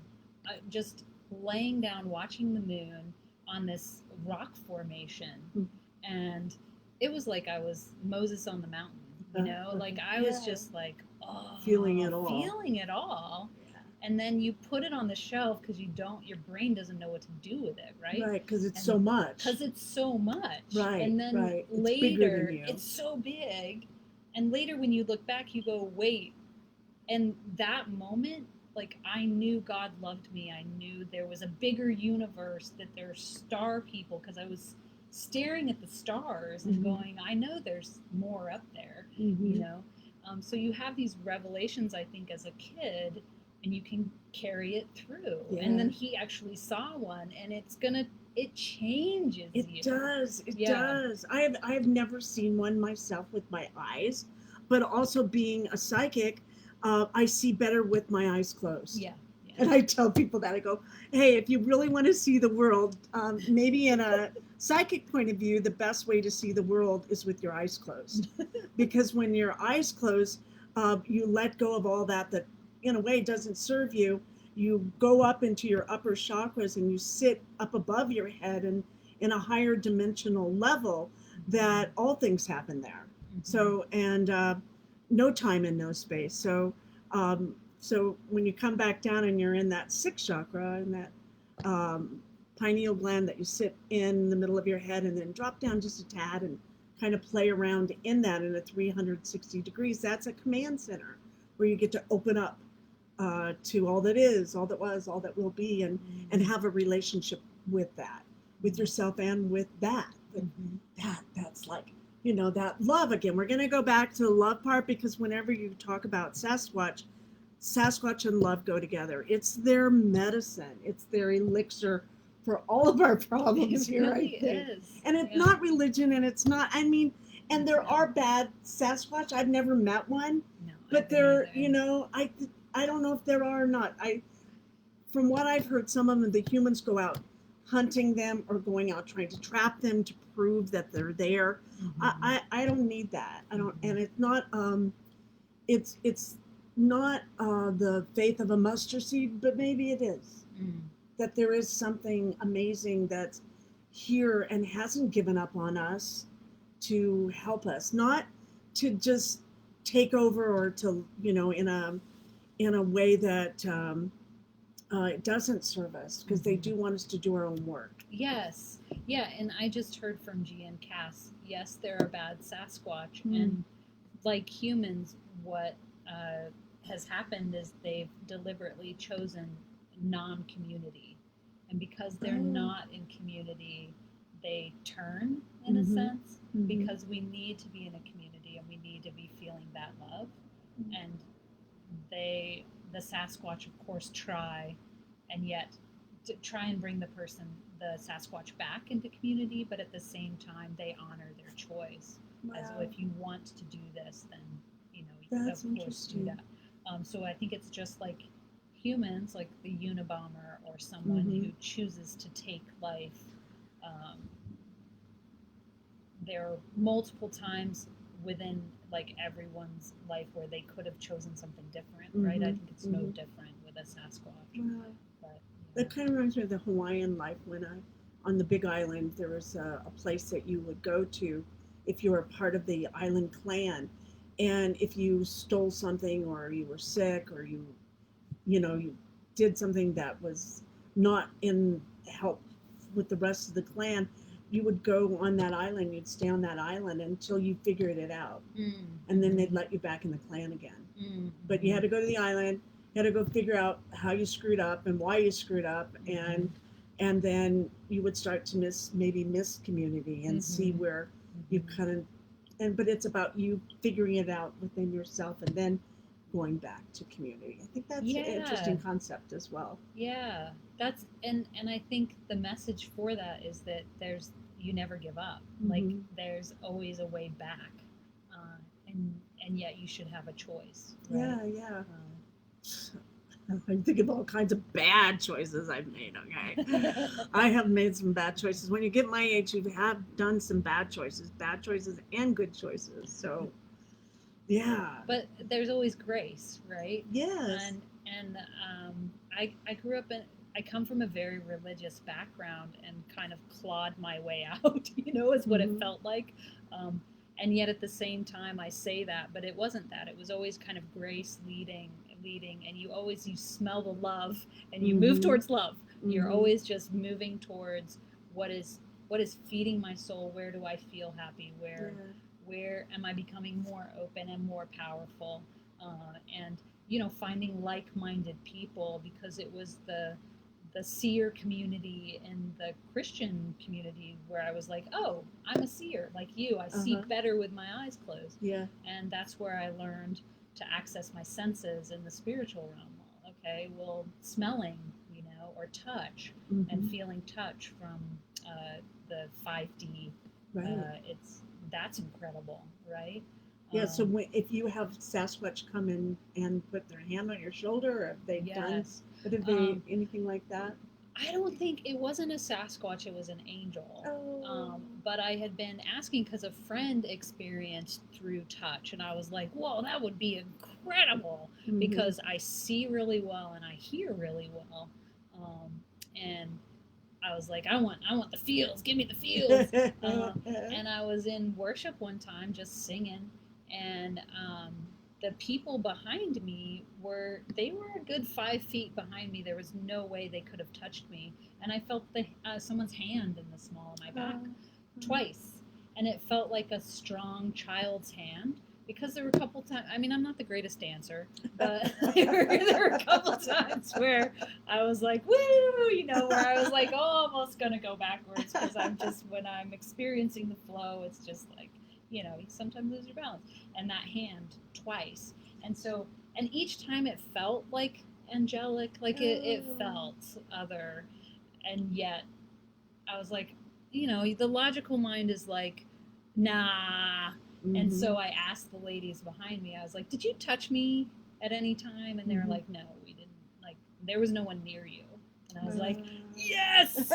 just laying down, watching the moon on this rock formation. Mm. And it was like I was Moses on the mountain, like I was just like, oh, Feeling it all. Feeling it all. And then you put it on the shelf because your brain doesn't know what to do with it, right? Right, because it's And- so much. Because it's so much. Right, And then right. It's bigger later, than you. it's so big. And later when you look back, you go, wait. And that moment, like, I knew God loved me. I knew there was a bigger universe, that there's star people, because I was staring at the stars and Mhm. going, I know there's more up there, Mhm. So you have these revelations, I think, as a kid, and you can carry it through. Yeah. And then he actually saw one, and it changes you. It does. It Yeah. does. I have never seen one myself with my eyes, but also being a psychic, I see better with my eyes closed. Yeah. And I tell people that. I go, hey, if you really want to see the world, maybe in a psychic point of view, the best way to see the world is with your eyes closed. Because when your eyes close, you let go of all that in a way doesn't serve you, you go up into your upper chakras and you sit up above your head and in a higher dimensional level, that all things happen there. So, and no time and no space. So when you come back down and you're in that sixth chakra and that pineal gland that you sit in the middle of your head and then drop down just a tad and kind of play around in that in a 360 degrees, that's a command center where you get to open up to all that is, all that was, all that will be, and have a relationship with that, with yourself and with that. That's like, you know, that love again. We're going to go back to the love part, because whenever you talk about Sasquatch and love go together. It's their medicine. It's their elixir for all of our problems here, really I think. is. And it's not religion, and it's not, I mean, and there are bad Sasquatch. I've never met one, No, but there, you know, I don't know if there are or not. From what I've heard, some of them, the humans go out hunting them or going out trying to trap them to prove that they're there. I don't need that. I don't, and it's not, it's not the faith of a mustard seed, but maybe it is. That there is something amazing that's here and hasn't given up on us to help us, not to just take over or to, you know, in a way that it doesn't serve us, because they do want us to do our own work. Yes. Yeah, and I just heard from G and Cass, yes, there are bad Sasquatch, and like humans, what has happened is they've deliberately chosen non-community, and because they're not in community, they turn in a sense, because we need to be in a community and we need to be feeling that love. And the Sasquatch of course try, and yet to try and bring the Sasquatch back into community, but at the same time they honor their choice. As if you want to do this, then, you know, That's of course do that. So I think it's just like humans, like the Unabomber or someone who chooses to take life. There are multiple times within like everyone's life where they could have chosen something different, right? I think it's no different with a Sasquatch. But, that kind of reminds me of the Hawaiian life. When on the Big Island, there was a place that you would go to if you were part of the island clan, and if you stole something or you were sick or you did something that was not in help with the rest of the clan, you would go on that island, you'd stay on that island until you figured it out. And then they'd let you back in the clan again. But you had to go to the island, you had to go figure out how you screwed up and why you screwed up, and then you would start to miss community and see where you kind of, but it's about you figuring it out within yourself and then going back to community. I think that's an interesting concept as well. Yeah, that's and I think the message for that is that you never give up. Like there's always a way back, and yet you should have a choice. Right? Yeah. I think of all kinds of bad choices I've made. Okay, I have made some bad choices. When you get my age, you have done some bad choices and good choices. So. Yeah. But there's always grace, right? Yes. And I grew up I come from a very religious background and kind of clawed my way out, is what it felt like. And yet at the same time I say that, but it wasn't that. It was always kind of grace leading, and you smell the love and you move towards love. You're always just moving towards what is feeding my soul. Where do I feel happy? Where am I becoming more open and more powerful? And finding like-minded people, because it was the seer community and the Christian community where I was like, oh, I'm a seer like you. I see better with my eyes closed. Yeah. And that's where I learned to access my senses in the spiritual realm. Okay, well, smelling, or touch, and feeling touch from the 5D. Right. That's incredible, right? Yeah. So if you have Sasquatch come in and put their hand on your shoulder, or if they've done, but if they anything like that? I don't think it wasn't a Sasquatch, it was an angel. Oh. But I had been asking because a friend experienced through touch, and I was like, whoa, that would be incredible Mhm. because I see really well and I hear really well. And I was like, I want the feels, give me the feels. And I was in worship one time just singing, and the people behind me were a good 5 feet behind me. There was no way they could have touched me, and I felt someone's hand in the small of my back twice, and it felt like a strong child's hand. Because there were a couple times, I mean, I'm not the greatest dancer, but there were a couple times where I was like, woo, where I was like, oh, almost going to go backwards because when I'm experiencing the flow, it's just like, you sometimes lose your balance. And that hand twice. And each time it felt like angelic, like it felt other. And yet I was like, the logical mind is like, nah. And so I asked the ladies behind me, I was like, did you touch me at any time? And they were like, no, we didn't. Like, there was no one near you. And I was like, yes!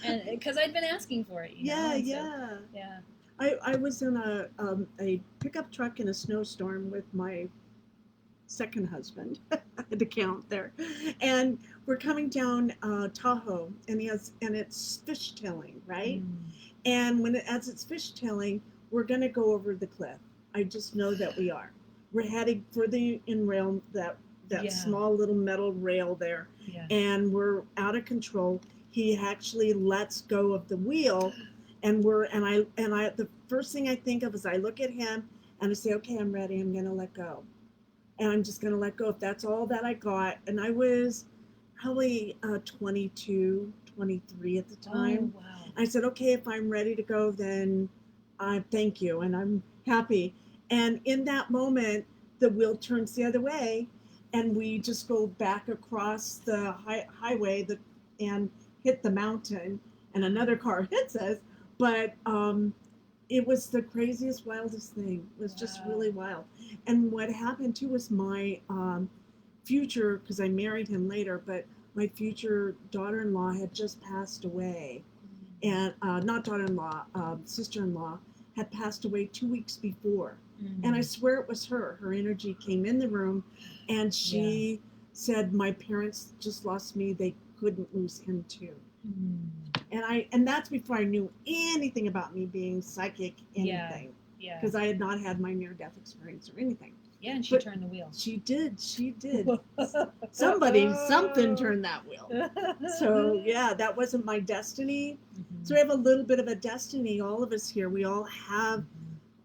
And because I'd been asking for it, Yeah. I was in a pickup truck in a snowstorm with my second husband. I had to count there. And we're coming down Tahoe, and it's fishtailing, right? And as it's fishtailing, we're going to go over the cliff. I just know that we are. We're heading for the rail, that small little metal rail there. Yeah. And we're out of control. He actually lets go of the wheel, and the first thing I think of is I look at him and I say, okay, I'm ready. I'm going to let go. And I'm just going to let go if that's all that I got. And I was probably 22, 23 at the time. Oh, wow. I said, okay, if I'm ready to go, then thank you, and I'm happy. And in that moment, the wheel turns the other way, and we just go back across the highway and hit the mountain, and another car hits us. But it was the craziest, wildest thing. It was just really wild. And what happened, too, was my future, because I married him later, but my future daughter-in-law had just passed away. And not daughter-in-law, sister-in-law had passed away 2 weeks before. And I swear it was her. Her energy came in the room, and she said, my parents just lost me. They couldn't lose him too. And that's before I knew anything about me being psychic, anything. Yeah. Because I had not had my near-death experience or anything. Yeah, and she turned the wheel. She did. Something turned that wheel. So, yeah, that wasn't my destiny. So we have a little bit of a destiny, all of us here. We all have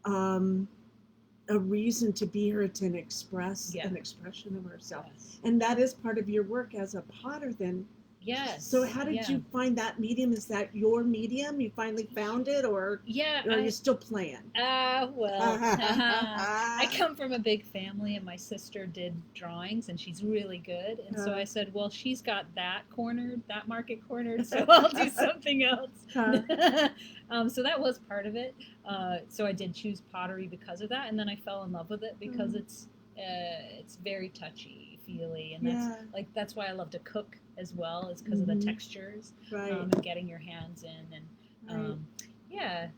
a reason to be here, to express an expression of ourselves. Yes. And that is part of your work as a potter then. Yes. So how did you find that medium? Is that your medium? You finally found it, or are you still playing? I come from a big family, and my sister did drawings, and she's really good. And so I said, well, she's got that market cornered, so I'll do something else. So that was part of it. So I did choose pottery because of that, and then I fell in love with it because it's very touchy feely, and that's why I love to cook as well, is because of the textures, and getting your hands in, and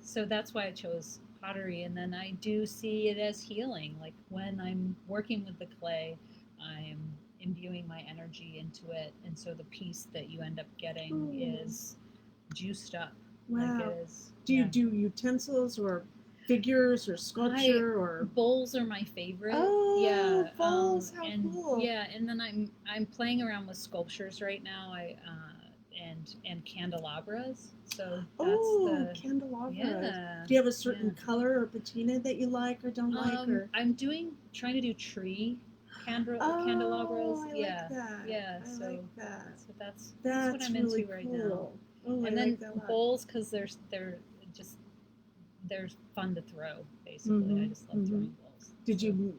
so that's why I chose pottery. And then I do see it as healing. Like when I'm working with the clay, I'm imbuing my energy into it, and so the piece that you end up getting is juiced up. Wow. Do you do utensils or figures or sculpture or bowls are my favorite? Oh, yeah, bowls! How cool! Yeah, and then I'm playing around with sculptures right now. And candelabras. So that's candelabras. Yeah. Do you have a certain color or patina that you like or don't like? Or I'm trying to do tree candelabras. I like that. Yeah. I like that. So that's what I'm really into right cool. now. Oh, and then bowls, because they're fun to throw. Basically, I just love throwing bowls. Did you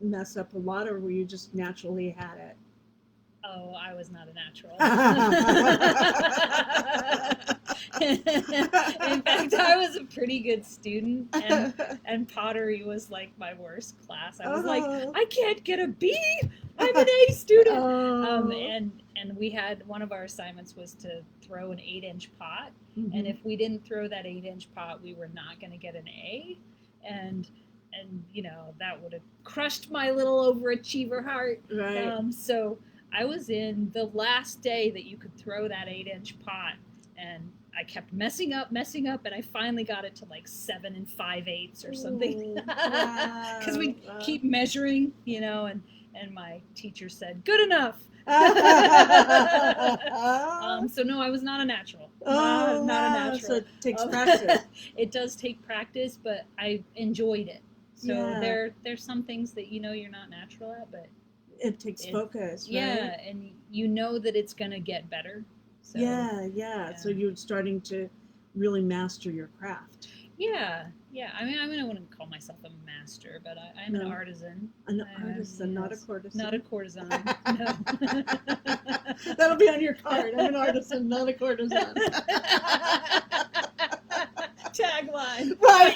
mess up a lot, or were you just naturally had it? Oh, I was not a natural. In fact, I was a pretty good student, and pottery was like my worst class. I was like, I can't get a B. I'm an A student. And we had, one of our assignments was to throw an 8-inch pot, and if we didn't throw that 8-inch pot, we were not going to get an A, and you know, that would have crushed my little overachiever heart. Right. So I was in the last day that you could throw that 8-inch pot, and I kept messing up, and I finally got it to like 7 5/8 or something. Because we keep measuring, you know, and my teacher said, good enough. So no, I was not a natural. Not a natural. So it takes practice. It does take practice, but I enjoyed it. So there's some things that you know you're not natural at, but it takes focus, right? Yeah, and you know that it's gonna get better. So, yeah. So you're starting to really master your craft. Yeah. I mean, I wouldn't call myself a master, but I'm an artisan. An artisan, not a courtesan. Not a courtesan. No. That'll be on your card. I'm an artisan, not a courtesan. Tagline. Right.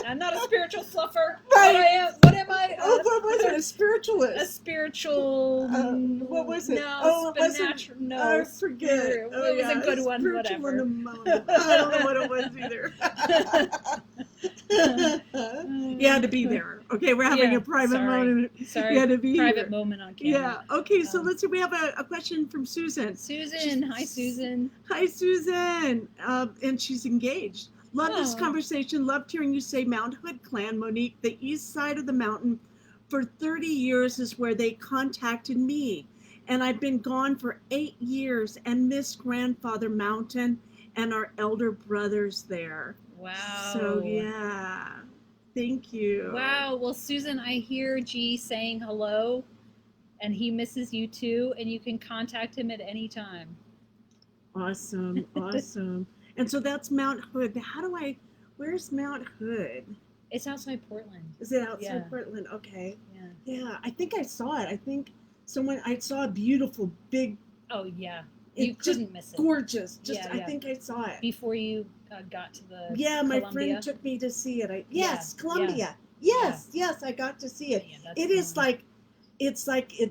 I'm not a spiritual fluffer. Right. What am I? What was it? A spiritualist. A spiritual. What was it? No, supernatural. No, I forget. It was a good one. Whatever. I don't know what it was either. You had to be there. Okay, we're having a private moment. Sorry. You had to be private here. moment on camera. Yeah. Okay, so let's see. We have a question from Susan. Hi, Susan. Hi, Susan. And she's engaged. Love this conversation. Loved hearing you say Mount Hood Clan, Monique. The east side of the mountain for 30 years is where they contacted me. And I've been gone for 8 years and miss Grandfather Mountain and our elder brothers there. Wow. So, yeah. Thank you. Wow. Well, Susan, I hear G saying hello, and he misses you too, and you can contact him at any time. Awesome. And so that's Mount Hood. Where's Mount Hood? It's outside Portland. Is it outside Portland? Okay. Yeah, I think I saw it. I saw a beautiful big. Oh, yeah. You couldn't miss it. Gorgeous. I think I saw it. Before you got to the my friend took me to see it. Columbia. Yeah. Yes, I got to see it. Yeah, it is like it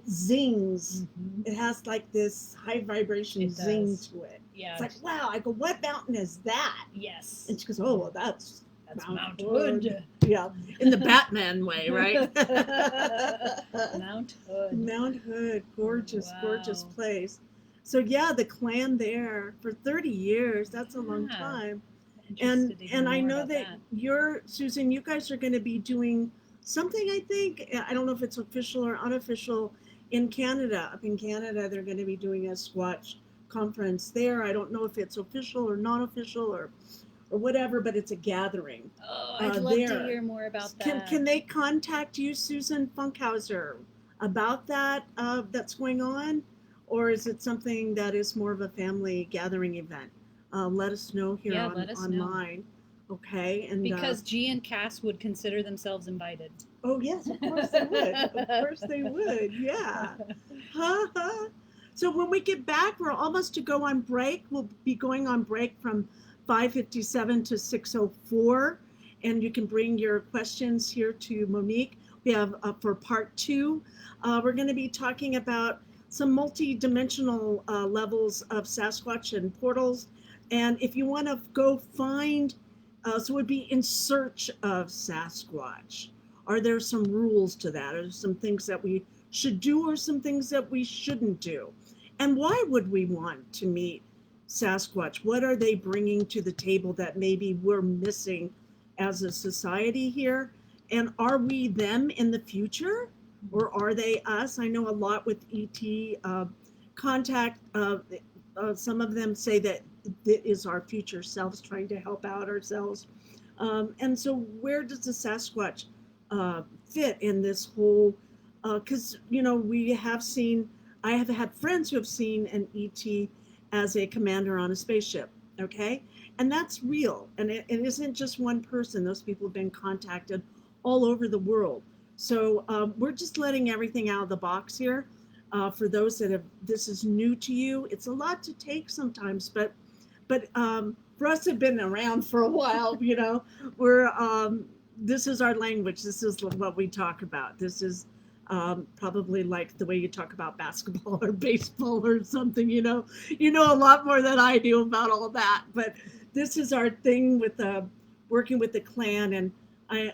zings. Mm-hmm. It has like this high vibration zing to it. Yeah. It's like, wow. I go, what mountain is that? Yes. And she goes, oh, well, that's Mount Hood. Yeah, in the Batman way, right? Mount Hood. Gorgeous place. So yeah, the clan there for 30 years, that's a long time. And I know that Susan, you guys are going to be doing something, I think, I don't know if it's official or unofficial, in Canada. Up in Canada, they're going to be doing a Sasquatch conference there. I don't know if it's official or non-official or whatever, but it's a gathering. Oh, I'd love to hear more about that. Can they contact you, Susan Funkhauser, about that that's going on? Or is it something that is more of a family gathering event? Let us know here online. Okay. And because G and Cass would consider themselves invited. Oh, yes, of course they would. Of course they would, yeah. So when we get back, we're almost to go on break. We'll be going on break from 5:57 to 6:04, and you can bring your questions here to Monique. We have for part 2, we're going to be talking about some multi-dimensional levels of Sasquatch and portals, and if you want to go find, so it would be in search of Sasquatch. Are there some rules to that? Are there some things that we should do or some things that we shouldn't do? And why would we want to meet Sasquatch? What are they bringing to the table that maybe we're missing as a society here? And are we them in the future, or are they us? I know a lot with ET contact. Some of them say that it is our future selves trying to help out ourselves. And so where does the Sasquatch fit in this whole, because, I have had friends who have seen an ET as a commander on a spaceship, okay? And that's real. And it isn't just one person. Those people have been contacted all over the world. So we're just letting everything out of the box here. For those that this is new to you, it's a lot to take sometimes, but but for us to have been around for a while, we're this is our language. This is what we talk about. This is probably like the way you talk about basketball or baseball or something. You know a lot more than I do about all that. But this is our thing with working with the clan, and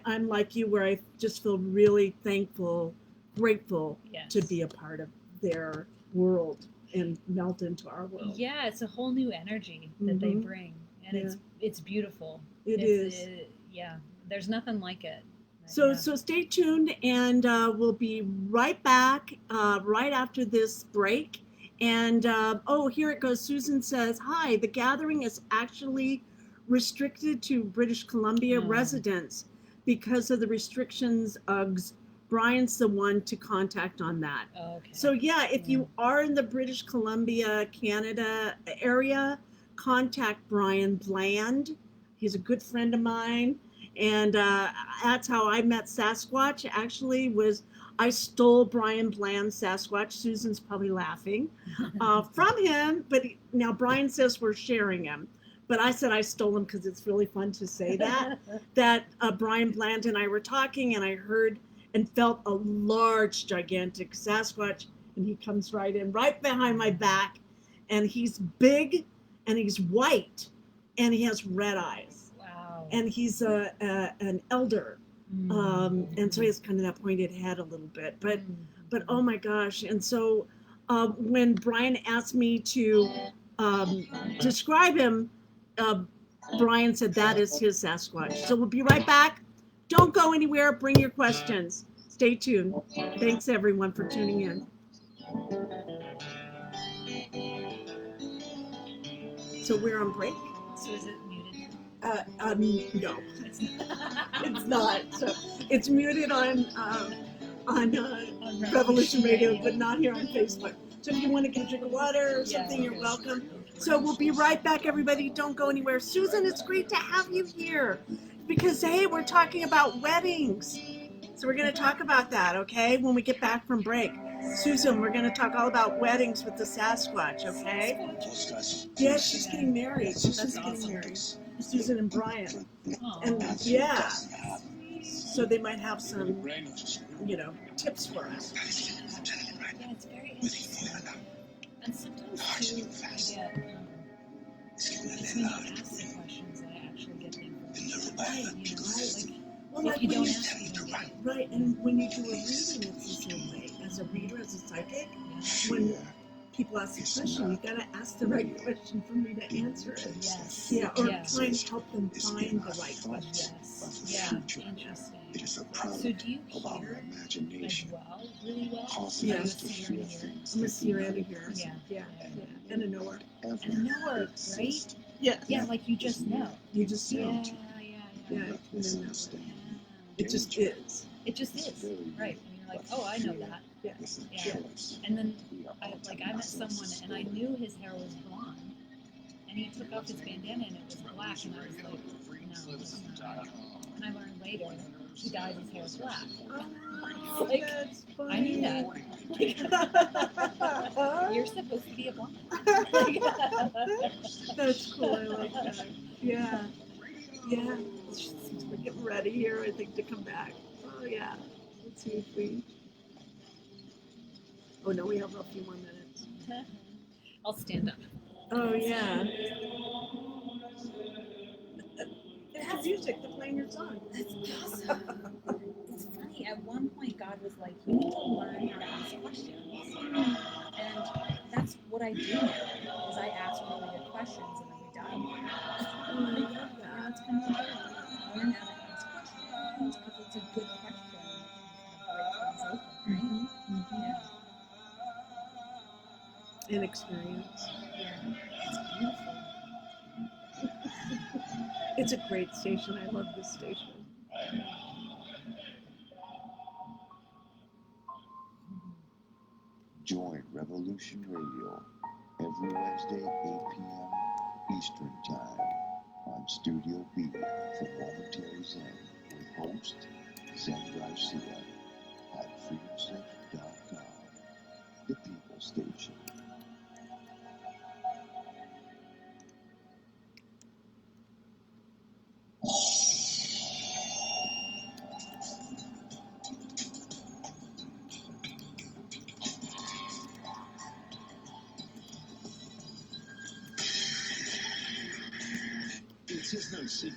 I'm like you, where I just feel really thankful, grateful Yes. to be a part of their world and melt into our world. Yeah, it's a whole new energy that they Mhm. bring, and it's beautiful. It It's- is. yeah, there's nothing like it. So Yeah. so stay tuned, and we'll be right back right after this break. And oh, here it goes. Susan says, "Hi, the gathering is actually restricted to British Columbia Oh. residents because of the restrictions. Uggs. Brian's the one to contact on that. Okay. So yeah, if you are in the British Columbia, Canada area, contact Brian Bland. He's a good friend of mine, and that's how I met Sasquatch. Actually, I stole Brian Bland's Sasquatch. Susan's probably laughing from him, but now Brian says we're sharing him. But I said I stole him because it's really fun to say that. That Brian Bland and I were talking, and I heard and felt a large, gigantic Sasquatch, and he comes right in, right behind my back, and he's big, and he's white, and he has red eyes, Wow. and he's an elder, and so he has kind of that pointed head a little bit, but oh my gosh. And so when Brian asked me to describe him, Brian said that is his Sasquatch. So we'll be right back. Don't go anywhere. Bring your questions. Stay tuned. Thanks, everyone, for tuning in. So we're on break? So is it muted? No, it's not. So it's muted on Revolution Radio, but not here on Facebook. So if you want to get a drink of water or something, you're welcome. So we'll be right back, everybody. Don't go anywhere. Susan, it's great to have you here because, hey, we're talking about weddings. So we're going to talk about that, okay, when we get back from break. Susan, we're going to talk all about weddings with the Sasquatch, okay? Yeah, she's getting married. Susan's getting married. Susan and Brian. Oh. And yeah, so they might have some, tips for us. Yeah, it's very interesting. And sometimes too, I get it's when you ask the questions that I actually get the information. Well, If like you when don't you, ask, you don't get it. right, and when you do a reading, it's the same way. As a reader, as a psychic, when people ask a question, you gotta ask the right question for me to answer it. Yes. Yeah, or Yeah. try and help them find the right question. Yes. Yeah. Interesting. So do you hear as well, really well? Yeah. I'm a seer in here. I'm a seer and a hearer. Yeah. Yeah. And a knower. And a knower, right? Yeah. Yeah, like you just know. You just know. Yeah. Yeah. And a knower. It just is. It just is. Right. And you're like, oh, I know that. Yeah. Yeah. And then, I met someone and I knew his hair was blonde. And he took off his bandana and it was black. And I was like, no, it's not. And I learned later he dyed his hair black. Oh, Like, that's funny. I knew that. You're supposed to be a blonde. That's cool. I like that. Yeah. Yeah. We're getting ready here, I think, to come back. Oh, yeah. Let's see if we. Oh, no, we have a few more minutes. I'll stand up. Oh, yeah. It has music. They're playing your song. That's awesome. It's funny. At one point, God was like, "You need to learn how to ask questions," and that's what I do now. Is I ask really good questions and then we dive. Oh, I love that. That's kind of cool. Learn how to ask questions because it's a good question. Kind of break things open, right? Yeah. An experience. Yeah. It's beautiful. It's a great station. I love this station. Join Revolution Radio every Wednesday, 8 p.m. Eastern Time on Studio B for Momentary Zen with host Zen Garcia at freedomslink.com, the People Station. See,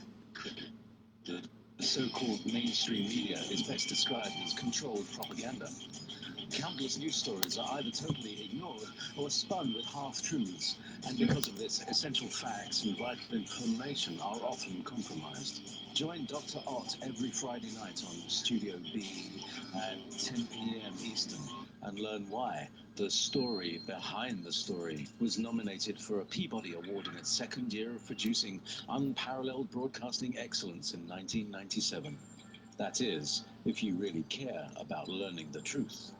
the so-called mainstream media is best described as controlled propaganda. Countless news stories are either totally ignored or spun with half-truths, and because of this, essential facts and vital information are often compromised. Join Dr. Ott every Friday night on Studio B at 10 p.m. Eastern and learn why The Story Behind the Story was nominated for a Peabody Award in its second year of producing unparalleled broadcasting excellence in 1997. That is, if you really care about learning the truth.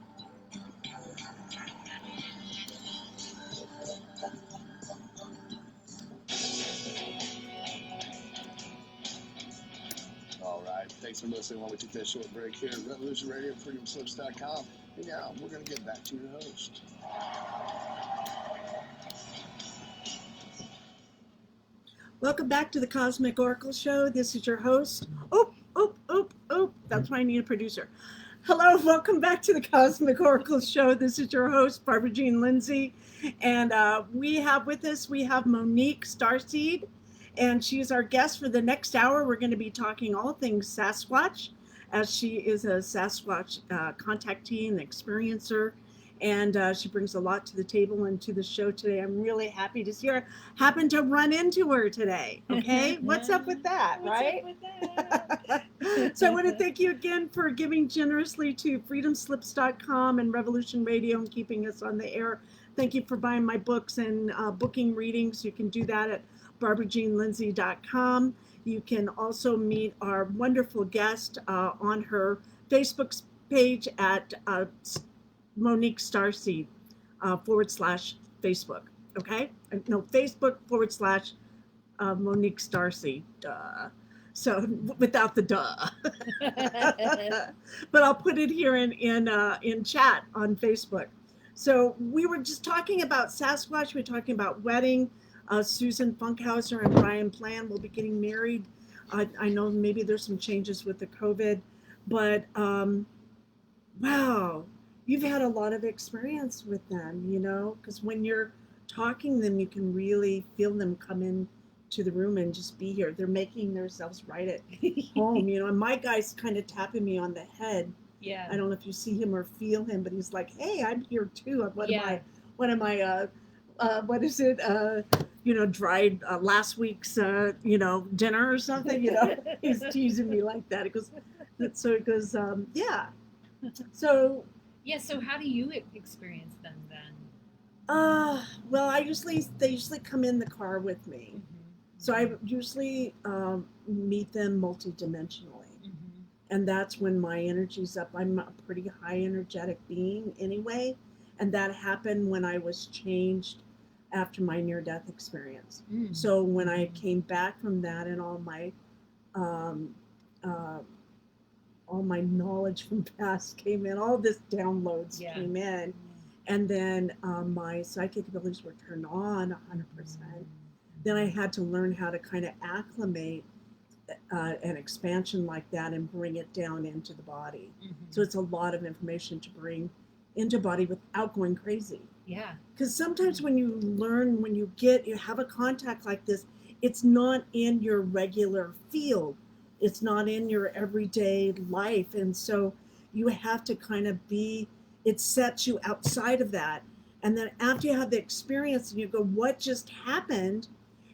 All right, thanks for listening while we take that short break here at Revolution Radio, freedomslips.com. And now we're going to get back to your host. Welcome back to the Cosmic Oracle Show. This is your host. That's why I need a producer. Hello, welcome back to the Cosmic Oracle Show. This is your host, Barbara Jean Lindsey. And we have Monique Starseed, and she's our guest for the next hour. We're going to be talking all things Sasquatch, as she is a Sasquatch contactee and experiencer. And she brings a lot to the table and to the show today. I'm really happy to see her. Happened to run into her today. Okay, what's up with that, right? So I want to thank you again for giving generously to freedomslips.com and Revolution Radio and keeping us on the air. Thank you for buying my books and booking readings. You can do that at barbarajeanlindsey.com. You can also meet our wonderful guest on her Facebook page at Monique Starseed /Facebook. Okay? No, Facebook / Monique Starseed. So without the duh. But I'll put it here in chat on Facebook. So we were just talking about Sasquatch. We were talking about wedding. Susan Funkhauser and Brian Plan will be getting married. I know maybe there's some changes with the COVID, but wow, you've had a lot of experience with them, you know, because when you're talking to them, you can really feel them come in to the room and just be here. They're making themselves right at home, you know, and my guy's kind of tapping me on the head. Yeah. I don't know if you see him or feel him, but he's like, hey, I'm here too. What is it? You know, dried last week's, dinner or something, you know, he's teasing me like that. It goes, yeah. So, yeah. So how do you experience them then? Well, they usually come in the car with me. Mm-hmm. So I usually meet them multidimensionally. Mm-hmm. And that's when my energy's up. I'm a pretty high energetic being anyway. And that happened when I was changed after my near-death experience. Mm. So when I came back from that and all my knowledge from past came in, all this downloads came in. And then my psychic abilities were turned on 100%. Then I had to learn how to kind of acclimate an expansion like that and bring it down into the body. Mm-hmm. So it's a lot of information to bring into body without going crazy. Yeah. Because sometimes when you have a contact like this, it's not in your regular field. It's not in your everyday life. And so you have to kind of it sets you outside of that. And then after you have the experience and you go, what just happened?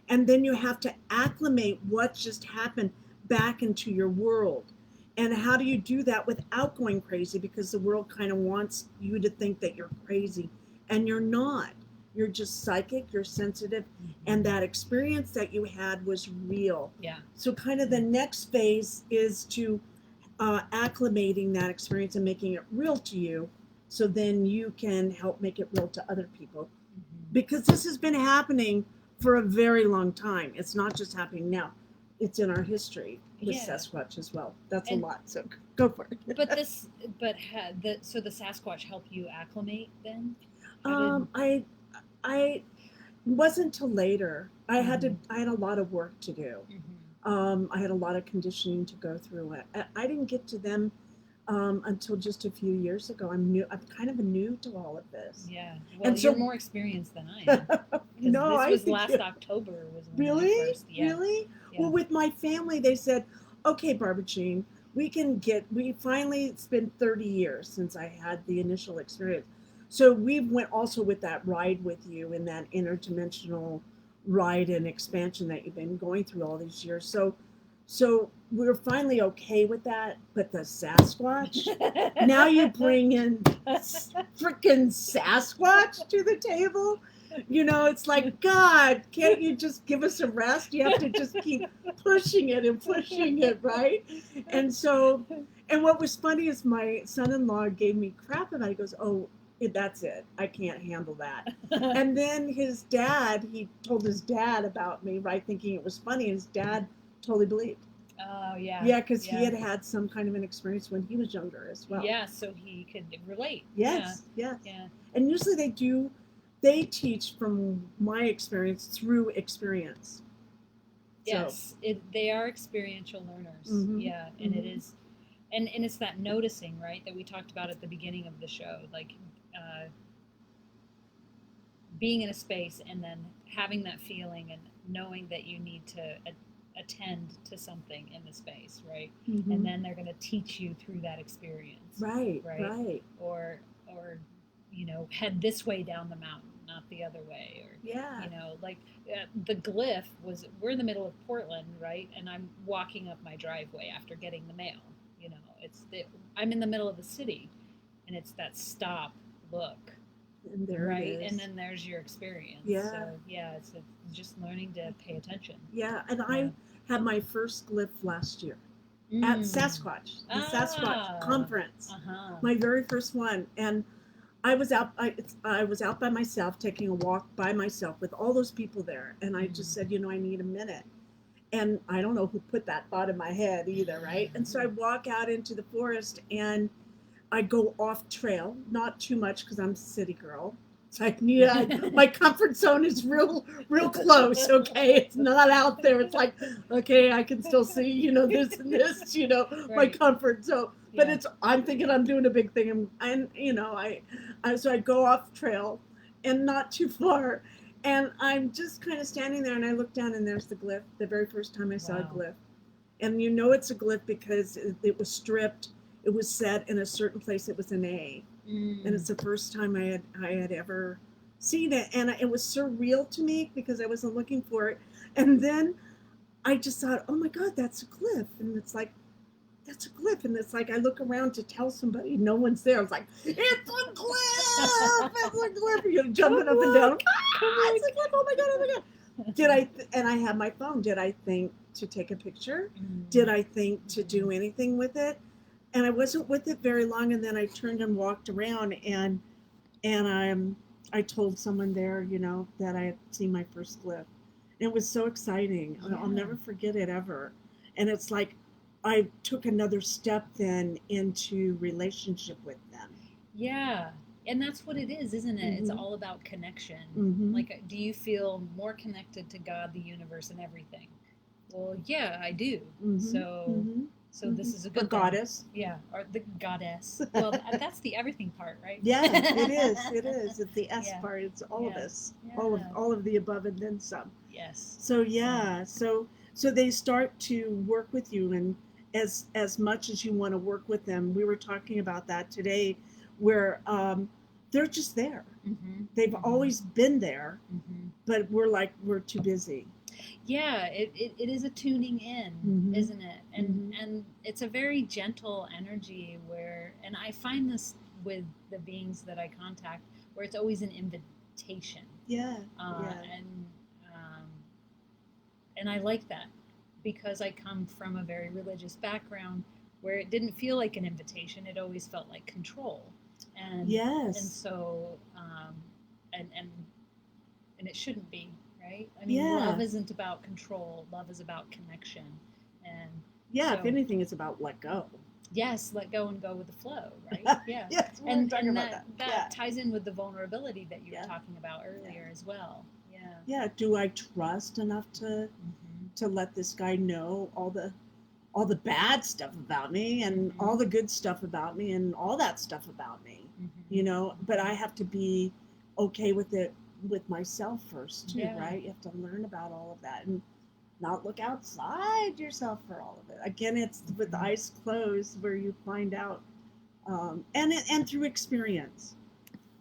And then you have to acclimate what just happened back into your world. And how do you do that without going crazy? Because the world kind of wants you to think that you're crazy, and you're not. You're just psychic, you're sensitive, and that experience that you had was real. Yeah. So kind of the next phase is to acclimating that experience and making it real to you, so then you can help make it real to other people. Mm-hmm. Because this has been happening for a very long time. It's not just happening now. It's in our history with Sasquatch as well. That's a lot, so go for it. So the Sasquatch help you acclimate then? I wasn't till later. I had a lot of work to do. Mm-hmm. I had a lot of conditioning to go through. I didn't get to them until just a few years ago. I'm kind of new to all of this. Yeah. Well, And so- you're more experienced than I am. 'Cause No, this I was think last you- October was when Really? I first. Yeah. Really? Yeah. Well, with my family, they said, okay, Barbara Jean, it's been 30 years since I had the initial experience. So we went also with that ride with you in that interdimensional ride and expansion that you've been going through all these years. So we're finally okay with that. But the Sasquatch, now you bring in freaking Sasquatch to the table. You know, it's like, God, can't you just give us a rest? You have to just keep pushing it, right? And so, and what was funny is my son-in-law gave me crap about it. He goes, oh, that's it. I can't handle that. And then he told his dad about me, right, thinking it was funny, and his dad totally believed. Oh, yeah. Yeah, because he had some kind of an experience when he was younger as well. Yeah, so he could relate. Yes. Yeah. And usually they teach, from my experience, through experience. Yes, they are experiential learners. Mhm, Yeah, and it mhm. is, and it's that noticing, right, that we talked about at the beginning of the show, like being in a space and then having that feeling and knowing that you need to attend to something in the space, right? Mhm. And then they're going to teach you through that experience, Right. or head this way down the mountain, not the other way, or Yeah. like the glyph we're in the middle of Portland, right? And I'm walking up my driveway after getting the mail. I'm in the middle of the city, and it's that stop, look, And there right? it is. And then there's your experience. Yeah. So yeah, it's just learning to pay attention. Yeah, and Yeah. I had my first glyph last year at Sasquatch, the Sasquatch conference, my very first one, and I was out by myself, taking a walk by myself with all those people there, and I just said, I need a minute. And I don't know who put that thought in my head either, right? And so I walk out into the forest, and I go off trail, not too much because I'm a city girl. So my comfort zone is real close, okay? It's not out there. It's like, okay, I can still see, this and this, my Right. comfort zone. But Yeah. I'm thinking I'm doing a big thing, and so I go off trail, and not too far, and I'm just kind of standing there, and I look down, and there's the glyph. The very first time I saw a Wow. glyph, and it's a glyph because it was stripped. It was set in a certain place. It was an A, and it's the first time I had ever seen it, and it was surreal to me because I wasn't looking for it. And then I just thought, oh my God, that's a glyph, and it's like, that's a glyph, and it's like I look around to tell somebody, no one's there. I was like, it's a glyph, it's a glyph, jumping up and down. It's a glyph. Oh my God. And I have my phone. Did I think to take a picture? Did I think to do anything with it? And I wasn't with it very long, and then I turned and walked around, and I told someone there, that I had seen my first glyph. And it was so exciting. I'll never forget it ever. And it's like I took another step then into relationship with them. Yeah. And that's what it is, isn't it? It's Mhm. all about connection. Mhm. Like, do you feel more connected to God, the universe, and everything? Well, yeah, I do. Mhm. So Mhm. this is a Or good thing. goddess. Yeah, or the goddess. Well, that's the everything part, right? Yeah, it is. It is. It's the S Yeah. part. It's all of Yeah. us. Yeah. All of the above and then some. Yes. So yeah, so they start to work with you, and as much as you want to work with them, we were talking about that today, where they're just there. Mm-hmm. They've always been there, Mm-hmm. but we're too busy. Yeah, it is a tuning in, Mhm. isn't it? And it's a very gentle energy and I find this with the beings that I contact, where it's always an invitation. Yeah. And I like that, because I come from a very religious background where it didn't feel like an invitation. It always felt like control. And Yes. and so and it shouldn't be, right? I mean, Yeah. love isn't about control. Love is about connection. And Yeah. If so- anything, it's about let go. yes, let go and go with the flow, right? Yeah. Yes. We were And talking about that Yeah. ties in with the vulnerability that you Yeah. were talking about earlier as well. Yeah. Yeah. Do I trust enough to Mm-hmm. let this guy know all the all the bad stuff about me and all the good stuff about me and all that stuff about me, you know, but I have to be okay with it with myself first too, Yeah. right? You have to learn about all of that and not look outside yourself for all of it. Again, it's with the eyes closed where you find out, and through experience.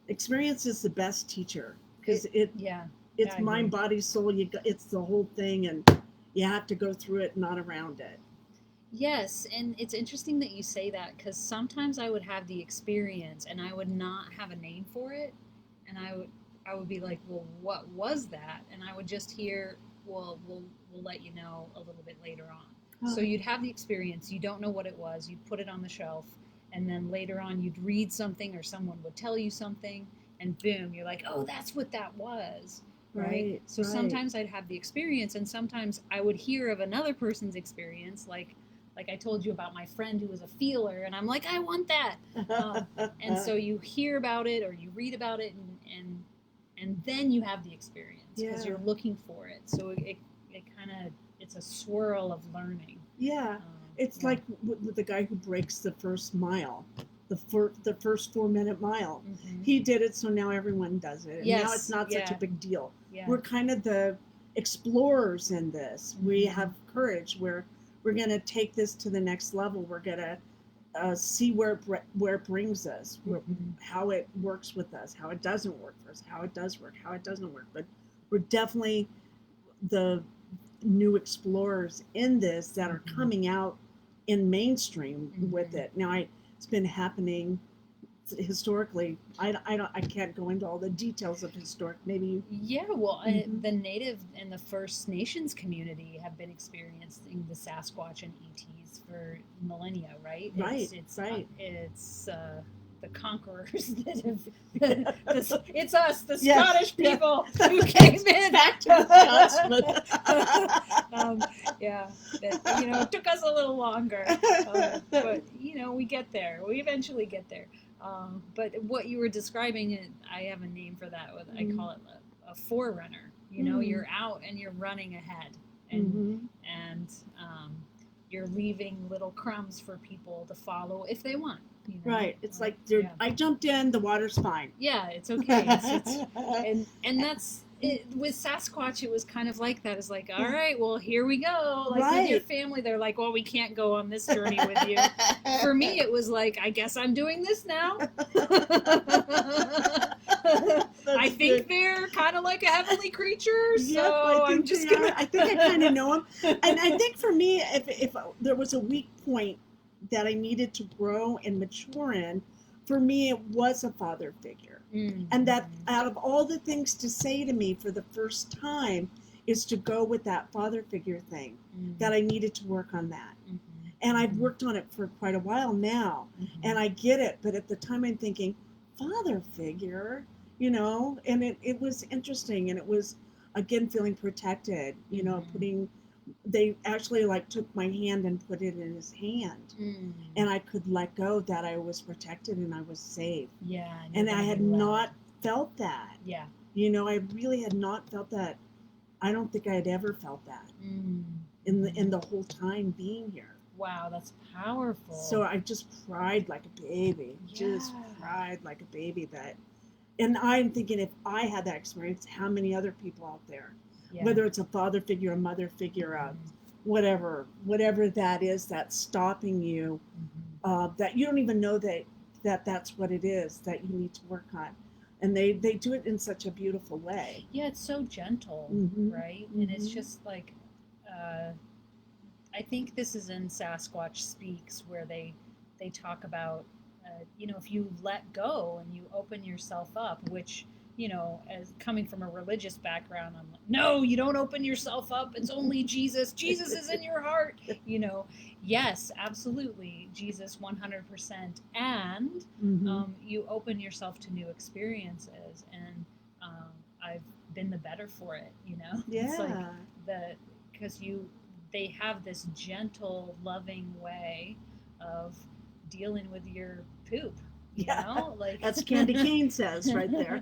Experience is the best teacher because it's Yeah, I mind, agree. body, soul. It's the whole thing, and you have to go through it, not around it. Yes, and it's interesting that you say that because sometimes I would have the experience and I would not have a name for it, and I would be like, well, what was that? And I would just hear, well, we'll let you know a little bit later on. So you'd have the experience, you don't know what it was, you'd put it on the shelf, and then later on you'd read something or someone would tell you something, and boom, you're like, oh, that's what that was. Right? So sometimes I'd have the experience, and sometimes I would hear of another person's experience, like I told you about my friend who was a feeler, and I'm like, I want that. And so you hear about it or you read about it, and then you have the experience because you're looking for it. So it kind of, it's a swirl of learning. Yeah, it's like with the guy who breaks the first mile, the first 4-minute mile. He did it, so now everyone does it. And now it's not such a big deal. Yeah. We're kind of the explorers in this. We have courage. We're going to take this to the next level. We're going to see where it brings us, how it works with us, how it doesn't work for us, how it does work, how it doesn't work. But we're definitely the new explorers in this that are coming out in mainstream with it. Now, it's been happening historically. I can't go into all the details of historic. Maybe well, the Native and the First Nations community have been experiencing the Sasquatch and ETs for millennia, right? It's the conquerors that have. It's us, the Scottish people, who came in. Back to the Scotsman. It took us a little longer, but we get there. We eventually get there. But what you were describing, I have a name for that. I call it a forerunner. You're out and you're running ahead, and you're leaving little crumbs for people to follow if they want. Right. It's like I jumped in. The water's fine. Yeah, it's okay. And that's it. With Sasquatch, it was kind of like that. It's like, all right, well, here we go. Like with your family, they're like, well, we can't go on this journey with you. For me, it was like, I guess I'm doing this now. I think they're kind of like a heavenly creature, so I'm just gonna. I think I kind of know them, and I think for me, if there was a weak point that I needed to grow and mature in, for me, it was a father figure. And that out of all the things to say to me for the first time is to go with that father figure thing, that I needed to work on that. And I've worked on it for quite a while now, and I get it. But at the time I'm thinking, father figure, and it was interesting. And it was, again, feeling protected, they actually took my hand and put it in his hand, and I could let go, that I was protected and I was safe. Yeah. And I had not felt that. Yeah. I really had not felt that. I don't think I had ever felt that in the whole time being here. Wow, that's powerful. So I just cried like a baby. Just cried like a baby. And I'm thinking, if I had that experience, how many other people out there? Yeah. Whether it's a father figure, a mother figure, whatever that is that's stopping you, that you don't even know that's what it is that you need to work on. And they do it in such a beautiful way. Yeah, it's so gentle, right? And it's just like, I think this is in Sasquatch Speaks, where they talk about, if you let go and you open yourself up, which, as coming from a religious background, I'm like, no, you don't open yourself up. It's only Jesus. Jesus is in your heart. Yes, absolutely. Jesus, 100%. And you open yourself to new experiences. And I've been the better for it, Yeah. It's like because they have this gentle, loving way of dealing with your poop. That's Candy Cane says right there.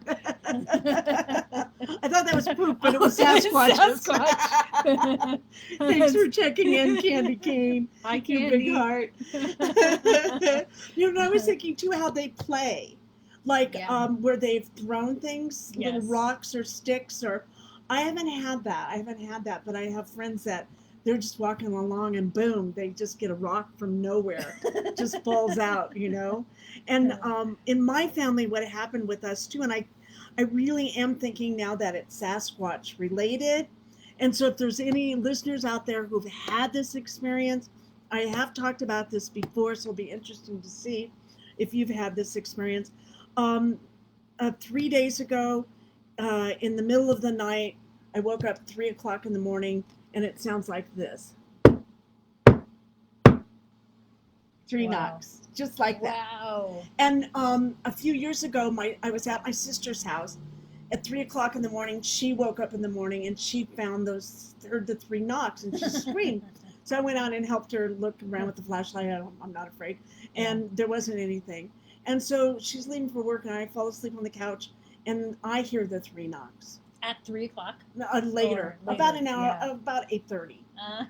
I thought that was poop, but it was Oh, it's Sasquatches. Sasquatch. Thanks for checking in, Candy Cane. Hi, You Candy. big heart. I was thinking too how they play, like Yeah. where they've thrown things, little Yes. rocks or sticks, or I haven't had that, but I have friends that they're just walking along and boom, they just get a rock from nowhere, just falls out, And in my family, what happened with us too, and I really am thinking now that it's Sasquatch related. And so if there's any listeners out there who've had this experience, I have talked about this before, so it'll be interesting to see if you've had this experience. 3 days ago, in the middle of the night, I woke up 3 o'clock in the morning, and it sounds like this. 3 Wow. knocks, just like that. Wow. And a few years ago, I was at my sister's house at 3 o'clock in the morning. She woke up in the morning and she heard the 3 knocks, and she screamed. So I went out and helped her look around with the flashlight. I'm not afraid. And there wasn't anything. And so she's leaving for work, and I fall asleep on the couch, and I hear the 3 knocks. At 3 o'clock? Later, about an hour, about 8:30.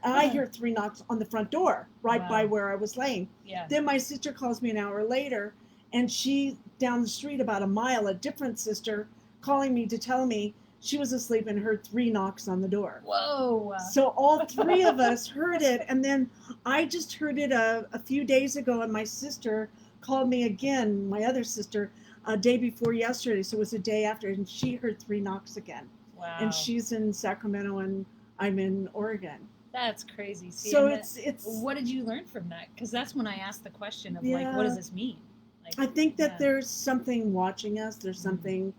And I hear 3 knocks on the front door, right by where I was laying. Yeah. Then my sister calls me an hour later, and she, down the street about a mile, a different sister, calling me to tell me she was asleep and heard 3 knocks on the door. Whoa. So all 3 of us heard it, and then I just heard it a few days ago, and my sister called me again, my other sister, a day before yesterday, so it was a day after, and she heard 3 knocks again. Wow. And she's in Sacramento, and I'm in Oregon. That's crazy. See, So and it's. what did you learn from that? Because that's when I asked the question of Yeah. like, what does this mean? Like, I think that yeah. there's something watching us. There's something.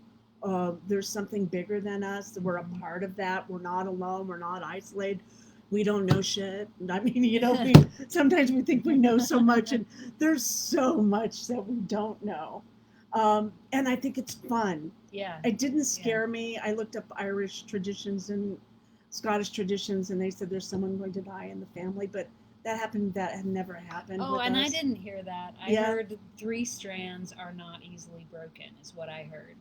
There's something bigger than us. We're a part of that. We're not alone. We're not isolated. We don't know shit. I mean, sometimes we think we know so much, and there's so much that we don't know. And I think it's fun. Yeah. It didn't scare me. I looked up Irish traditions and Scottish traditions, and they said there's someone going to die in the family, but that had never happened. Oh, with and us. I didn't hear that. I heard 3 strands are not easily broken, is what I heard.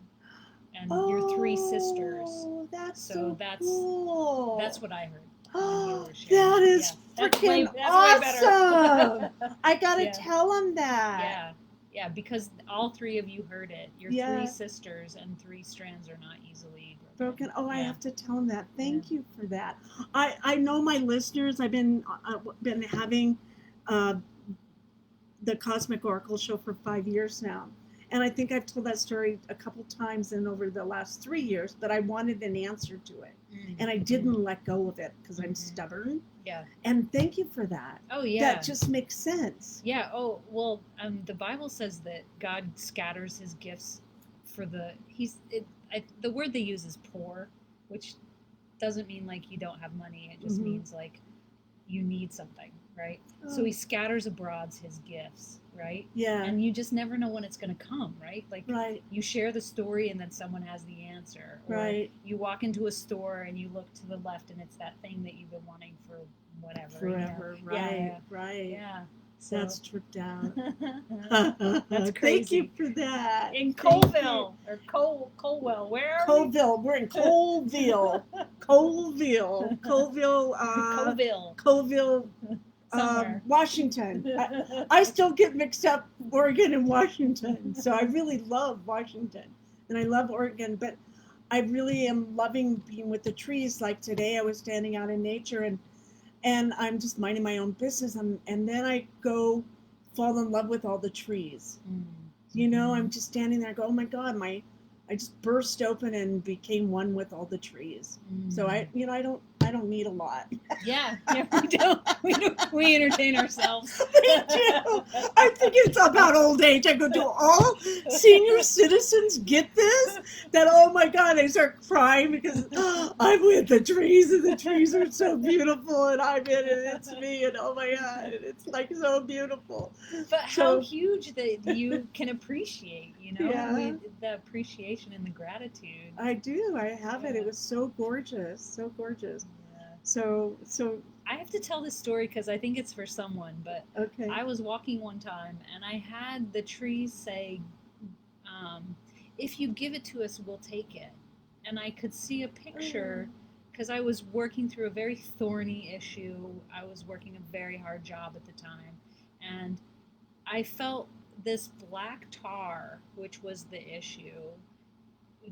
And your 3 sisters. Oh, that's So that's cool. That's what I heard. That is That's freaking way better. awesome. I gotta Yeah. tell them that. Yeah. Yeah, because all 3 of you heard it. Your Yeah. 3 sisters and 3 strands are not easily Broken. Oh, I Yeah. have to tell them that. Thank you for that. I know my listeners. I've been having the Cosmic Oracle show for 5 years now, and I think I've told that story a couple times in over the last 3 years. But I wanted an answer to it, and I didn't let go of it because I'm stubborn. Yeah. And thank you for that. Oh, yeah. That just makes sense. Yeah. Oh, well, the Bible says that God scatters his gifts for the word they use is poor, which doesn't mean like you don't have money. It just means like you need something, right? So he scatters abroad his gifts, right? Yeah. And you just never know when it's going to come, right? Like Right. you share the story and then someone has the answer. Or Right. you walk into a store and you look to the left and it's that thing that you've been wanting for whatever. Forever. you know? Right. Yeah. Right. Yeah. So That's tripped out. that's Thank crazy. you for that. In Thank Colville or Colwell, where are we? Colville. We're in Colville. Colville. Colville, Somewhere. Washington. I still get mixed up Oregon and Washington. So I really love Washington and I love Oregon, but I really am loving being with the trees. Like today I was standing out in nature and I'm just minding my own business. And then I go fall in love with all the trees. I'm just standing there. I go, oh my God, I just burst open and became one with all the trees. So I don't need a lot. Yeah, we don't. We entertain ourselves. We do. I think it's about old age. I go, do all senior citizens get this? That, oh my God, I start crying because I'm with the trees and the trees are so beautiful and I'm in it. It's me and oh my God, it's like so beautiful. But how huge that you can appreciate, Yeah. the appreciation and the gratitude. I do. I have it. It was so gorgeous. So gorgeous. Yeah. So I have to tell this story because I think it's for someone, but okay. I was walking one time and I had the trees say, if you give it to us, we'll take it. I could see a picture because I was working through a very thorny issue. I was working a very hard job at the time, and I felt this black tar, which was the issue,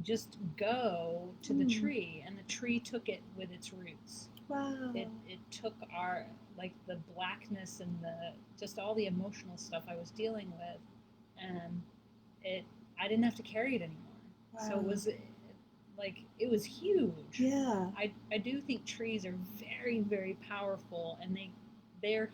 just go to the tree, and the tree took it with its roots. Wow. It took our, like, the blackness and the just all the emotional stuff I was dealing with, and I didn't have to carry it anymore. Wow. So it was like, it was huge. Yeah. I do think trees are very, very powerful, and they're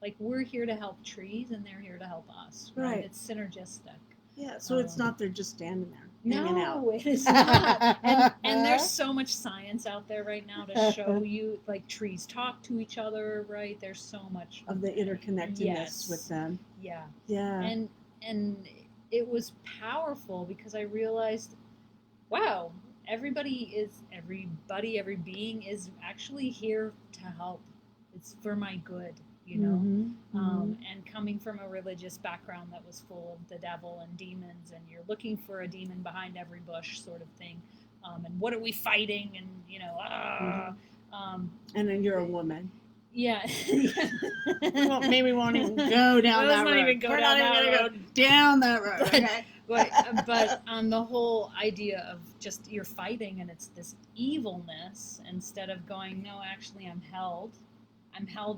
like, we're here to help trees, and they're here to help us. Right? It's synergistic. Yeah. So it's not they're just standing there. No, it is not. And there's so much science out there right now to show you, like, trees talk to each other, right? There's so much of the interconnectedness with them. Yeah. Yeah. And it was powerful because I realized, wow, every being is actually here to help. It's for my good, you know. And coming from a religious background that was full of the devil and demons, and you're looking for a demon behind every bush, sort of thing. And what are we fighting? And and then you're a woman. Yeah. Well, maybe we won't even go down that road. We're not even going to go down that road. Okay. But the whole idea of just you're fighting, and it's this evilness, instead of going, no, actually I'm held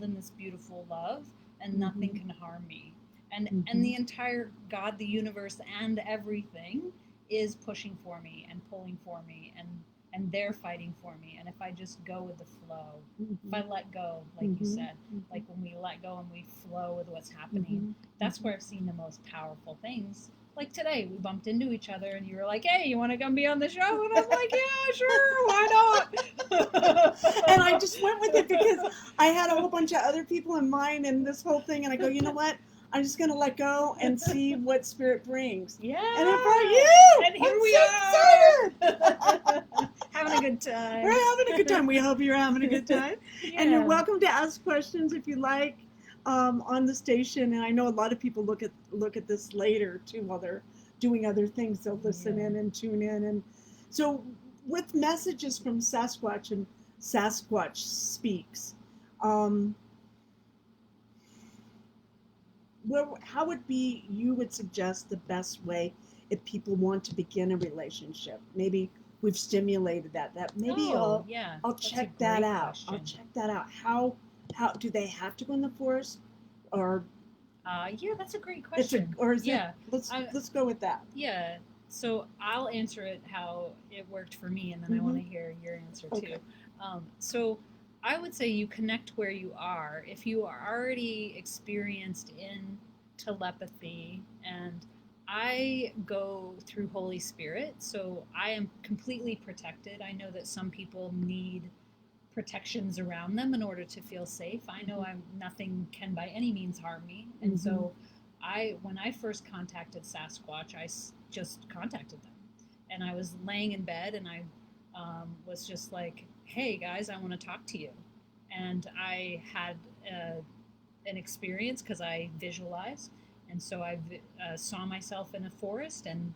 in this beautiful love, and nothing can harm me. And the entire God, the universe, and everything is pushing for me and pulling for me, and they're fighting for me. And if I just go with the flow, if I let go, like you said, like when we let go and we flow with what's happening, that's where I've seen the most powerful things. Like today, we bumped into each other, and you were like, hey, you want to come be on the show? And I was like, yeah, sure, why not? And I just went with it because I had a whole bunch of other people in mind and this whole thing, and I go, you know what? I'm just going to let go and see what Spirit brings. Yeah. And it brought you. And here we are. Having a good time. We're having a good time. We hope you're having a good time. Yeah. And you're welcome to ask questions if you like on the station. And I know a lot of people look at this later too while they're doing other things. They'll listen in and tune in. And so with messages from Sasquatch and Sasquatch Speaks, how would you would suggest the best way if people want to begin a relationship? Maybe we've stimulated that maybe I'll check that out. Question. I'll check that out. How do they have to go in the forest, or yeah, that's a great question. Let's go with that. Yeah, so I'll answer it how it worked for me, and then I want to hear your answer too. So I would say you connect where you are. If you are already experienced in telepathy, and I go through Holy Spirit, so I am completely protected. I know that some people need protections around them in order to feel safe. I know nothing can by any means harm me. And so when I first contacted Sasquatch, I just contacted them. And I was laying in bed, and I was just like, hey guys, I want to talk to you. And I had an experience because I visualized, and so I saw myself in a forest, and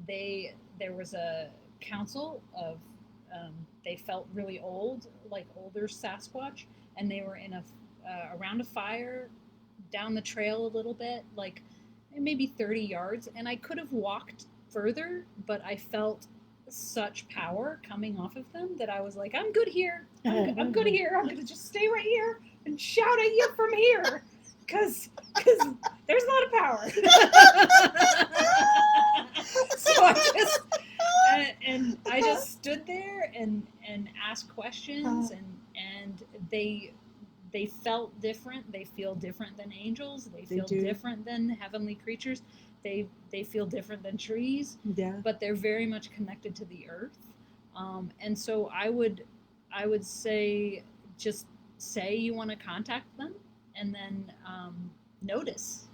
there was a council of they felt really old, like older Sasquatch, and they were in around a fire down the trail a little bit, like maybe 30 yards, and I could have walked further, but I felt such power coming off of them that I was like, I'm good here. I'm good here. I'm going to just stay right here and shout at you from here because there's a lot of power. So I just stood there and asked questions, and they felt different. They feel different than angels. They feel different than heavenly creatures. They feel different than trees, but they're very much connected to the earth. And so I would say, just say you want to contact them, and then notice.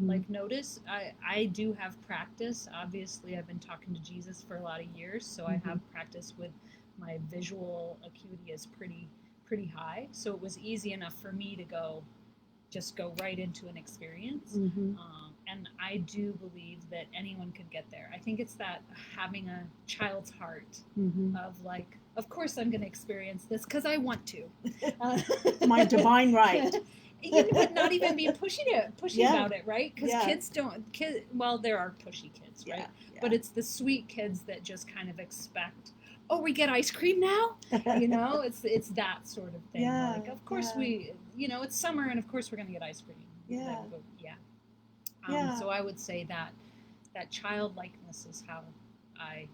Like notice. I do have practice. Obviously, I've been talking to Jesus for a lot of years, so I have practice with my visual acuity is pretty high. So it was easy enough for me to go right into an experience. and I do believe that anyone could get there. I think it's that having a child's heart of like, of course I'm going to experience this because I want to. My divine right. But not even be pushy about it, right? Because kids don't. Well, there are pushy kids, right? Yeah. But it's the sweet kids that just kind of expect, oh, we get ice cream now? It's that sort of thing. Yeah, Like, of course we, it's summer, and of course we're going to get ice cream. Yeah. So I would say that childlikeness is how I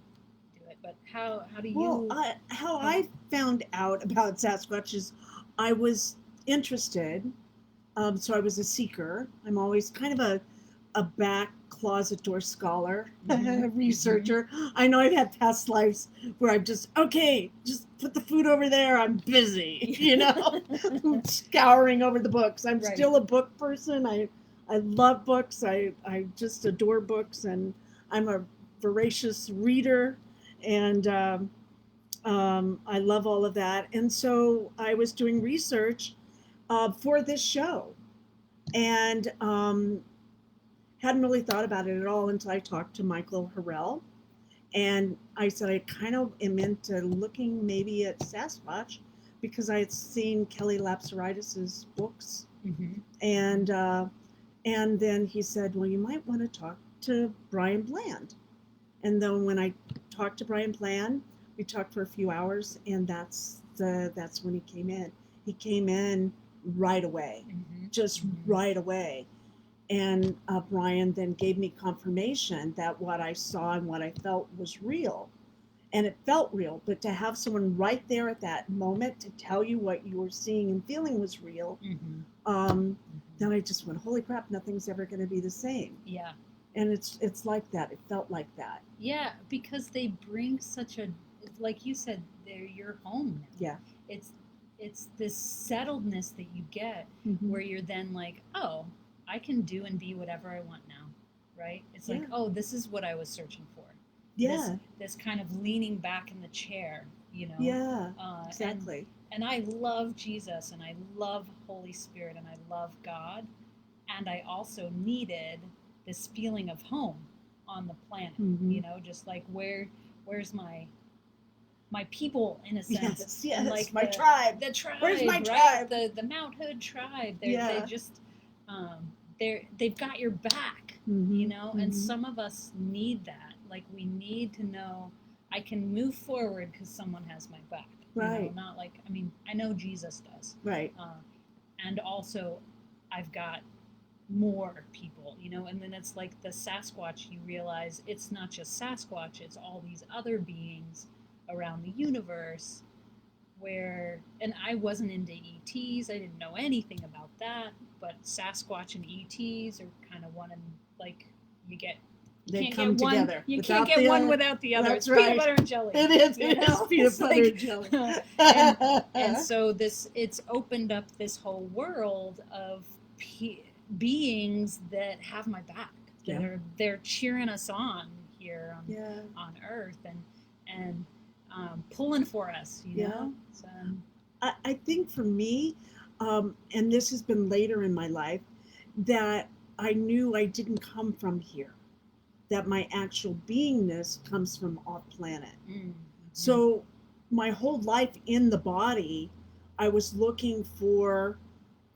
do it. But how do you? Well, how I found out about Sasquatch is I was interested. So I was a seeker. I'm always kind of a back closet door scholar, researcher. I know I've had past lives where I'm just put the food over there. I'm busy, scouring over the books. I'm still a book person. I love books. I just adore books, and I'm a voracious reader, and I love all of that. And so I was doing research for this show, and hadn't really thought about it at all until I talked to Michael Harrell, and I said I kind of am into looking maybe at Sasquatch because I had seen Kelly Lapsaritis's books, and then he said, well, you might want to talk to Brian Bland. And then when I talked to Brian Bland, we talked for a few hours, and that's when he came in. He came in right away, just right away. And Brian then gave me confirmation that what I saw and what I felt was real. And it felt real, but to have someone right there at that moment to tell you what you were seeing and feeling was real, then I just went, holy crap, nothing's ever going to be the same. Yeah. And it's like that. It felt like that. Yeah, because they bring such a, like you said, they're your home now. Yeah. It's this settledness that you get where you're then like, oh, I can do and be whatever I want now, right? It's like, oh, this is what I was searching for. Yeah. This kind of leaning back in the chair, Yeah, exactly. And I love Jesus, and I love Holy Spirit, and I love God. And I also needed this feeling of home on the planet, just like where's my people, in a sense. Yes, and like my tribe. The tribe. Where's my right? tribe? The Mount Hood tribe. They just they've got your back, and some of us need that. Like, we need to know I can move forward because someone has my back. Right. Not like, I know Jesus does. Right. And also I've got more people, and then it's like the Sasquatch, you realize it's not just Sasquatch, it's all these other beings around the universe and I wasn't into ETs, I didn't know anything about that, but Sasquatch and ETs are kind of one, and like you can't get one without the other. That's it's right. Peanut butter and jelly. It is. It is peanut butter and jelly. and so it's opened up this whole world of beings that have my back. They're cheering us on here on Earth and pulling for us. So, I think for me, and this has been later in my life, that I knew I didn't come from here. That my actual beingness comes from off planet. So my whole life in the body, I was looking for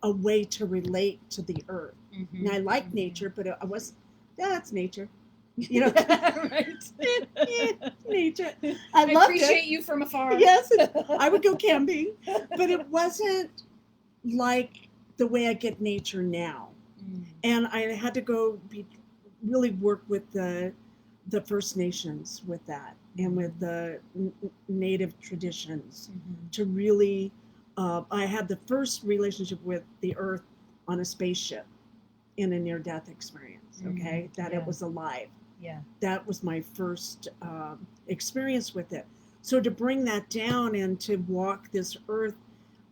a way to relate to the earth. And I like nature, but I was, that's nature. Right. Nature. I appreciate you from afar. Yes, I would go camping, but it wasn't like the way I get nature now. And I had to go really work with the First Nations with that, and with the native traditions to really, I had the first relationship with the earth on a spaceship in a near-death experience, that it was alive. Yeah. That was my first experience with it. So to bring that down and to walk this earth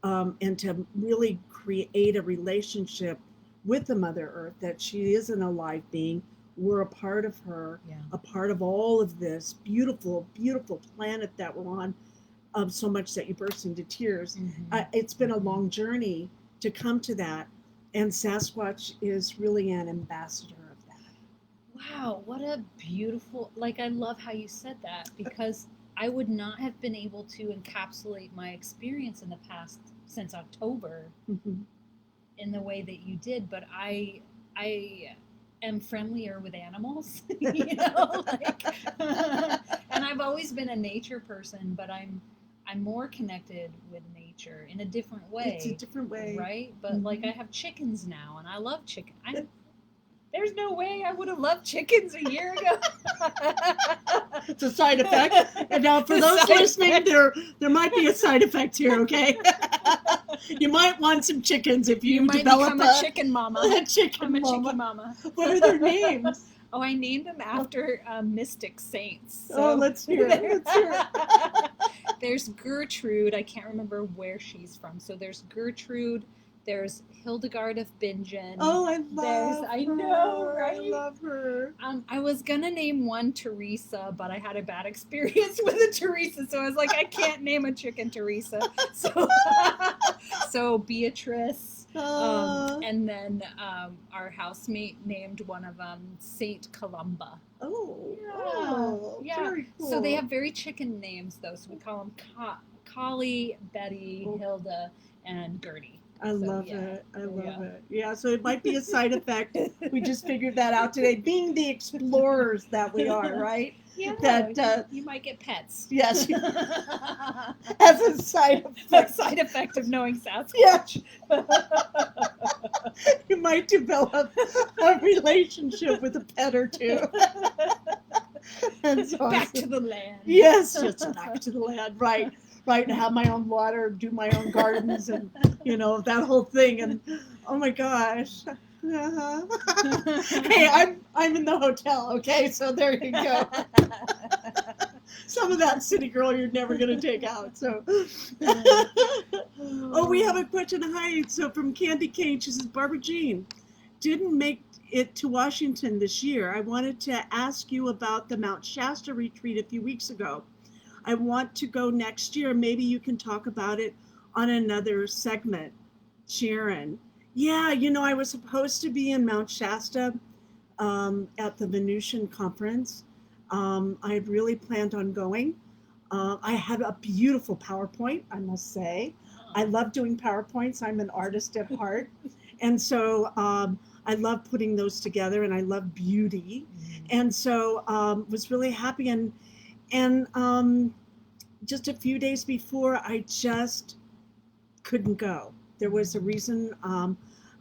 and to really create a relationship with the Mother Earth, that she is an alive being, we're a part of her, a part of all of this beautiful, beautiful planet that we're on, so much that you burst into tears. It's been a long journey to come to that, and Sasquatch is really an ambassador of that. Wow, what a beautiful, like, I love how you said that, because I would not have been able to encapsulate my experience in the past since October Mhm. in the way that you did, but I am friendlier with animals, you know, like, and I've always been a nature person, but I'm more connected with nature in a different way. It's a different way. Right? But like, Mhm. I have chickens now, and I love chicken. There's no way I would have loved chickens a year ago. It's a side effect. And now, for The those side listening, effect. there might be a side effect here. Okay, you might want some chickens if you, You might develop become a chicken mama. a chicken I'm a mama. chicken mama. What are their names? Oh, I named them after mystic saints. Oh, let's hear it. Let's hear it. There's Gertrude. I can't remember where she's from. So there's Gertrude. There's Hildegard of Bingen. Oh, I love I her. know, right? I love her. I was gonna name one Teresa, but I had a bad experience with a Teresa, so I was like, I can't name a chicken Teresa. So Beatrice, and then our housemate named one of them Saint Columba. Oh, Yeah. oh, Yeah. very cool. So they have very chicken names, though. So we call them Collie, Betty, Hilda, and Gertie. I love yeah. it. I love Yeah. it. Yeah, so it might be a side effect. We just figured that out today. Being the explorers that we are, right? Yeah, That you might get pets. yes, as a side effect. A side effect of knowing Sasquatch. Yeah. You might develop a relationship with a pet or two. That's awesome. Back to the land. Yes, just back to the land. Right. Right, and have my own water, do my own gardens, and that whole thing. And oh my gosh, hey, I'm in the hotel. Okay, so there you go. Some of that city girl you're never gonna take out. So, oh, we have a question. Hi, so from Candy Cane, she says, Barbara Jean, didn't make it to Washington this year. I wanted to ask you about the Mount Shasta retreat a few weeks ago. I want to go next year. Maybe you can talk about it on another segment. Sharon. Yeah, I was supposed to be in Mount Shasta at the Venusian conference. I had really planned on going. I had a beautiful PowerPoint, I must say. I love doing PowerPoints. I'm an artist at heart. And so I love putting those together, and I love beauty. And so was really happy. And just a few days before, I just couldn't go. There was a reason, and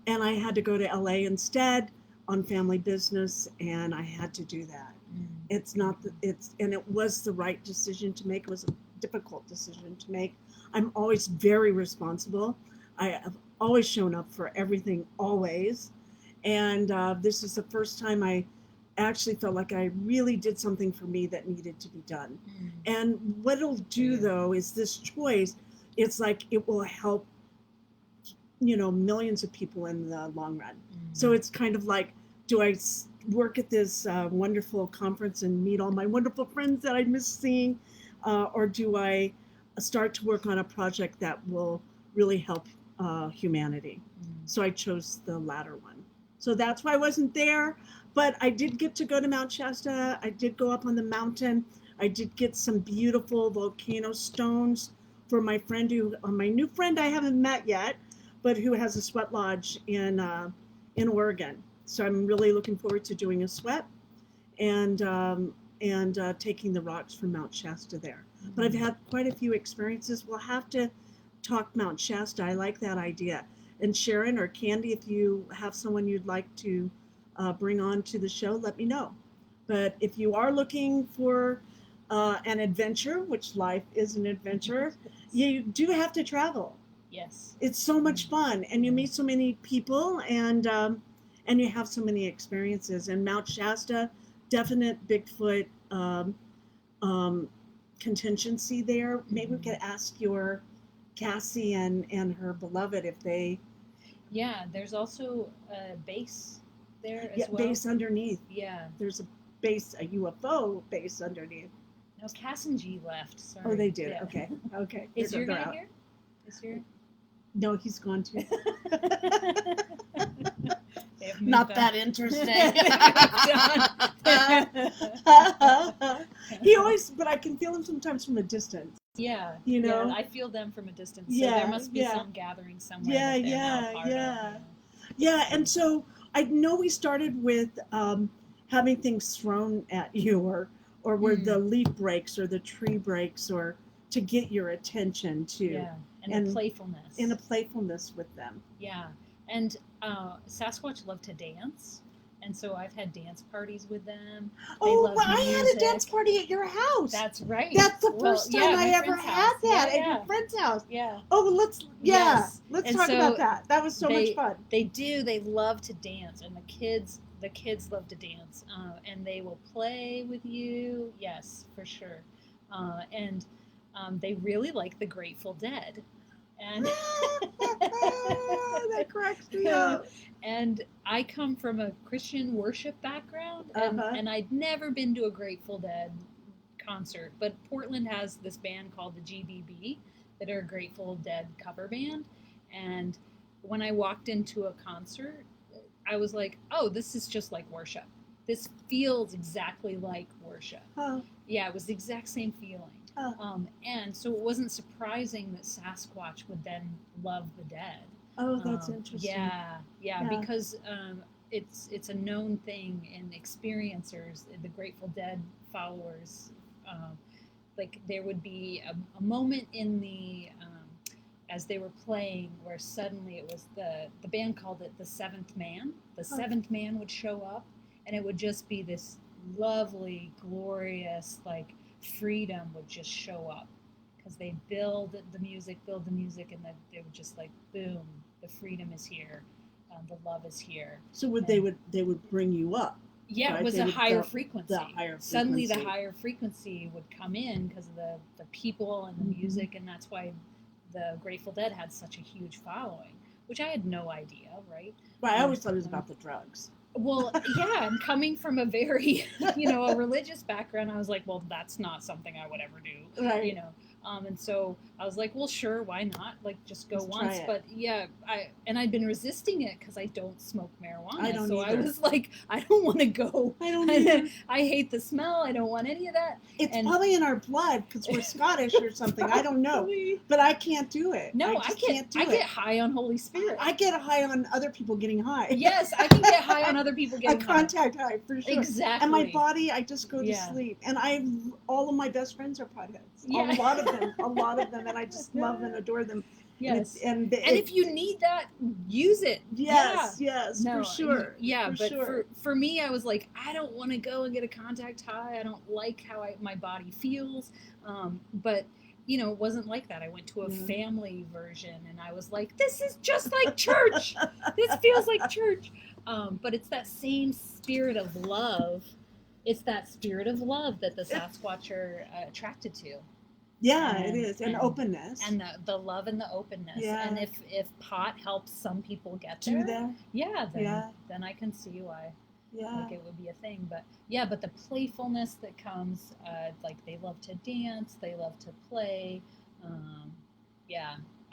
I had to go to LA instead on family business, and I had to do that. And it was the right decision to make. It was a difficult decision to make. I'm always very responsible. I have always shown up for everything, always. And this is the first time I actually felt like I really did something for me that needed to be done. And what it'll do, though, is this choice, it's like it will help, millions of people in the long run. So it's kind of like, do I work at this wonderful conference and meet all my wonderful friends that I miss seeing, or do I start to work on a project that will really help humanity? So I chose the latter one. So that's why I wasn't there. But I did get to go to Mount Shasta. I did go up on the mountain. I did get some beautiful volcano stones for my friend my new friend I haven't met yet, but who has a sweat lodge in Oregon. So I'm really looking forward to doing a sweat and taking the rocks from Mount Shasta there. But I've had quite a few experiences. We'll have to talk Mount Shasta. I like that idea. And Sharon or Candy, if you have someone you'd like to bring on to the show, let me know. But if you are looking for an adventure, which life is an adventure, you do have to travel. Yes. It's so much fun, and you meet so many people, and you have so many experiences. And Mount Shasta, definite Bigfoot contingency there. Maybe we could ask your Cassie and her beloved if they. Yeah, there's also a base there as well. Base underneath. Yeah. There's a base, a UFO base underneath. No, Cass and G left. Sorry. Oh, they did. Yeah. Okay. Okay. Is your They're guy out. here? Is your? No, he's gone too. They've moved Not on. that interesting. They've He always, but I can feel him sometimes from a distance. Yeah, You know? yeah, I feel them from a distance. So Yeah, there must be yeah. some gathering somewhere. Yeah, that they're now yeah, part yeah. Of, Yeah, and so I know we started with having things thrown at you, or where the leaf breaks or the tree breaks, or to get your attention too. Yeah, and And the playfulness. In a playfulness with them. Yeah, and Sasquatch love to dance, and so I've had dance parties with them. They Oh, love well, I had a music. dance party at your house. That's right. That's the Well, first yeah, time my I ever friend's had house. that Yeah, at your friend's house. Yeah. Oh, well, let's Yes. let's And talk so about that. That was so much fun. They do. They love to dance, and the kids love to dance, and they will play with you. Yes, for sure. And they really like the Grateful Dead, and That cracks me up. And I come from a Christian worship background, and I'd never been to a Grateful Dead concert, but Portland has this band called the GBB that are a Grateful Dead cover band, and when I walked into a concert, I was like, oh, this is just like worship. This feels exactly like worship. Huh. Yeah, it was the exact same feeling. Huh. And so it wasn't surprising that Sasquatch would then love the dead. Oh, that's interesting. Yeah, because it's a known thing in experiencers, the Grateful Dead followers. Like there would be a moment in the as they were playing where suddenly it was the band called it the seventh man. The seventh man would show up, and it would just be this lovely, glorious, like freedom would just show up because they build the music, and then they would just like boom, the freedom is here, the love is here. So they would bring you up. Yeah, right? it was a higher frequency. Suddenly the frequency. higher frequency would come in because of the people and the music, and that's why the Grateful Dead had such a huge following, which I had no idea, right? Right, I always thought it was about the drugs. Well, yeah, and coming from a very, a religious background, I was like, well, that's not something I would ever do, Right. And so I was like, well, sure, why not? Like, just go Let's try once. it. But yeah, I'd been resisting it because I don't smoke marijuana. I don't so either. I was like, I don't want to go. I don't either. I hate the smell. I don't want any of that. It's probably in our blood because we're Scottish or something. I don't know, but I can't do it. No, I get high on Holy Spirit. I get high on other people getting high. Yes, I can get high on other people getting high. Contact high for sure. Exactly. And my body, I just go to sleep. And all of my best friends are potheads. Yeah. A lot of them, and I just love and adore them. Yes. And if you need that, use it. Yes, No, for sure. Yeah, for but sure. for me, I was like, I don't want to go and get a contact high. I don't like how my body feels. But it wasn't like that. I went to a family version, and I was like, this is just like church. This feels like church. But it's that same spirit of love. It's that spirit of love that the Sasquatch are attracted to. Yeah, it is. And openness. And the love and the openness. Yeah. And if pot helps some people get Do there, that? then I can see why. Yeah. Like it would be a thing. But the playfulness that comes, like they love to dance, they love to play.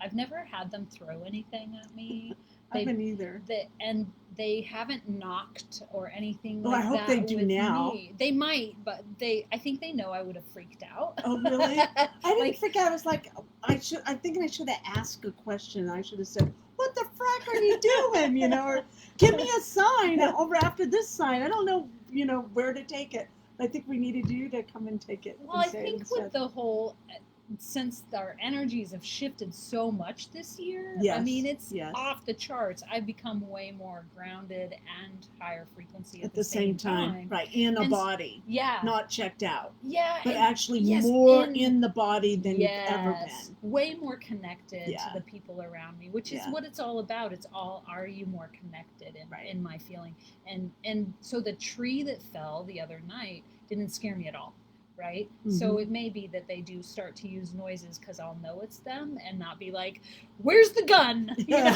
I've never had them throw anything at me. I haven't either. And they haven't knocked or anything Well, like I hope that they do with now. me. They might, but I think they know I would have freaked out. Oh, really? I didn't Like- think I was like, I'm thinking I should have asked a question. I should have said, what the frack are you doing? Or give me a sign over after this sign. I don't know, where to take it. I think we needed you to come and take it. Well, I think with the whole, since our energies have shifted so much this year, I Yes, mean, it's yes. off the charts. I've become way more grounded and higher frequency at the same time. Right, in a And body. Yeah. Not checked out. Yeah. But and- actually yes, more in the body than you've yes, ever been. way more connected Yeah. to the people around me, which is Yeah. what it's all about. It's all, are you more connected in my feeling? And so the tree that fell the other night didn't scare me at all, right? So Mhm. it may be that they do start to use noises because I'll know it's them and not be like, where's the gun? Yeah,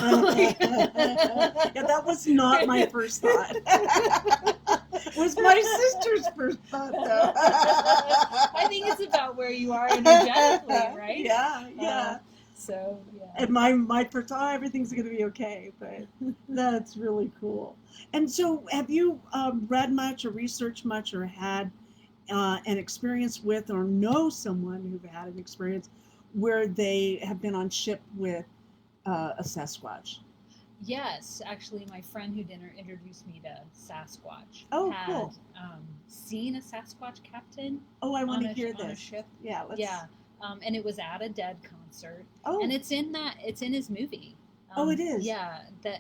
that was not my first thought. It was my sister's first thought, though. I think it's about where you are energetically, right? Yeah. So yeah. And my first thought, everything's going to be okay, but that's really cool. And so, have you read much or researched much or had an experience with or know someone who've had an experience where they have been on ship with a Sasquatch? Yes, actually, my friend who introduced me to Sasquatch had Cool. seen a Sasquatch captain. I want to on hear a this. ship. Yeah, let's. Yeah, and it was at a Dead concert. Oh. And it's in his movie. It is. Yeah, the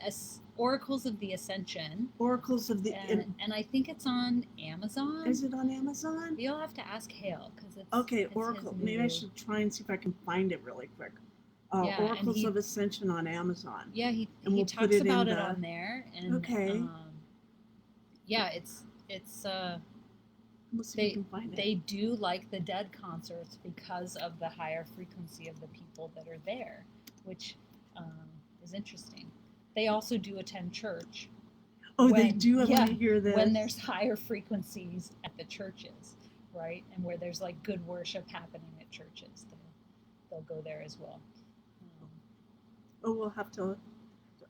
Oracles of the Ascension. Oracles of the. And I think it's on Amazon. Is it on Amazon? You'll have to ask Hale because it's okay. it's Oracle. his Maybe I movie. should try and see if I can find it really quick. Yeah, and Oracles of Ascension on Amazon. Yeah, he we'll put talks it in about it the- on there, and Okay. Yeah, it's Let's see if we can find it. they do like the Dead concerts because of the higher frequency of the people that are there, which is interesting. They also do attend church. They do. I want to hear this. When there's higher frequencies at the churches, right, and where there's like good worship happening at churches, they'll go there as well. We'll have to.